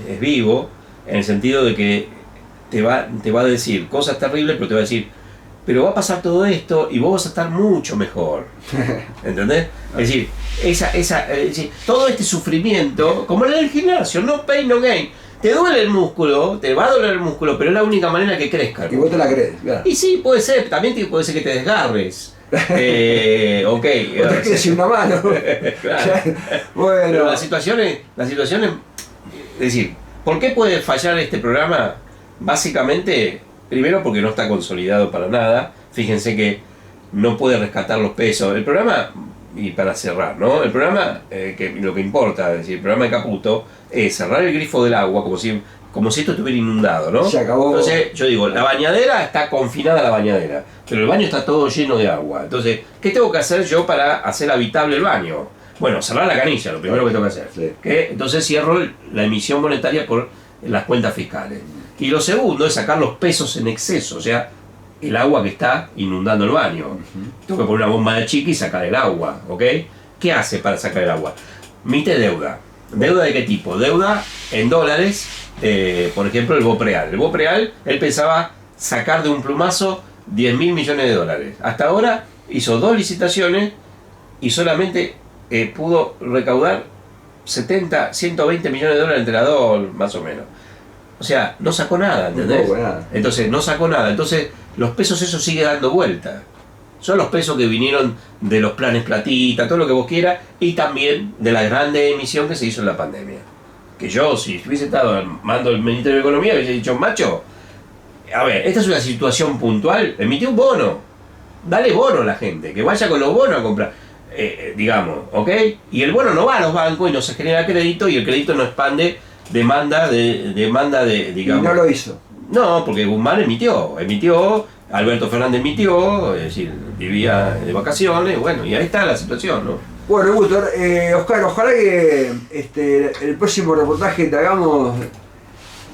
es vivo, en el sentido de que te va a decir cosas terribles, pero te va a decir, pero va a pasar todo esto y vos vas a estar mucho mejor. ¿Entendés? Es decir, todo este sufrimiento, como en el gimnasio, no pain, no gain. Te duele el músculo, te va a doler el músculo, pero es la única manera que crezca. Y vos te la crees, claro. Y sí, puede ser, también puede ser que te desgarres. Ok. O te quedes sin una mano. Claro. Bueno. Pero la situación es, es decir, ¿por qué puede fallar este programa? Básicamente, primero porque no está consolidado para nada. Fíjense que no puede rescatar los pesos. El programa, y para cerrar, ¿no? El programa, que lo que importa, es decir, el programa de Caputo, es cerrar el grifo del agua como si esto estuviera inundado, ¿no? Se acabó. Entonces, yo digo, la bañadera está confinada a la bañadera, pero el baño está todo lleno de agua. Entonces, ¿qué tengo que hacer yo para hacer habitable el baño? Bueno, cerrar la canilla, lo primero que tengo que hacer. Sí. Entonces cierro la emisión monetaria por las cuentas fiscales. Y lo segundo es sacar los pesos en exceso, o sea, el agua que está inundando el baño. Tengo que poner una bomba de chica y sacar el agua, ¿ok? ¿Qué hace para sacar el agua? Emite deuda. ¿Deuda de qué tipo? Deuda en dólares, por ejemplo, el Bopreal. El Bopreal, él pensaba sacar de un plumazo 10.000 millones de dólares. Hasta ahora hizo 2 licitaciones y solamente pudo recaudar 120 millones de dólares entre las dos, más o menos. O sea, no sacó nada, ¿entendés? Entonces, no sacó nada. Entonces, los pesos eso sigue dando vuelta. Son los pesos que vinieron de los planes platita, todo lo que vos quieras, y también de la grande emisión que se hizo en la pandemia. Que yo, si hubiese estado al mando del Ministerio de Economía, hubiese dicho, macho, a ver, esta es una situación puntual, emití un bono, dale bono a la gente, que vaya con los bonos a comprar, digamos, ¿ok? Y el bono no va a los bancos y no se genera crédito, y el crédito no expande demanda de digamos. Y no lo hizo. No, porque Guzmán emitió, Alberto Fernández emitió, es decir, vivía de vacaciones, bueno, y ahí está la situación, ¿no? Bueno, Gusto, Oscar, ojalá que el próximo reportaje que te hagamos,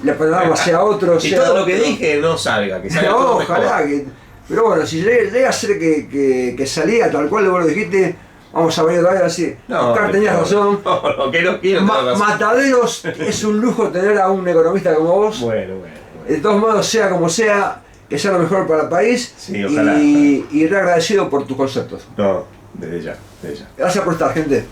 el panorama sea otro. Y todo lo que dije no salga, que salga todo ojalá mejor. Pero bueno, si llega a ser que salía tal cual vos lo dijiste, vamos a venir todavía así. No, Oscar, tenías razón. No, que no quiero tener razón. Mataderos, es un lujo tener a un economista como vos. Bueno. De todos modos, sea como sea, que sea lo mejor para el país. Sí, ojalá. Y re agradecido por tus conceptos. No, desde ya. Gracias por estar, gente.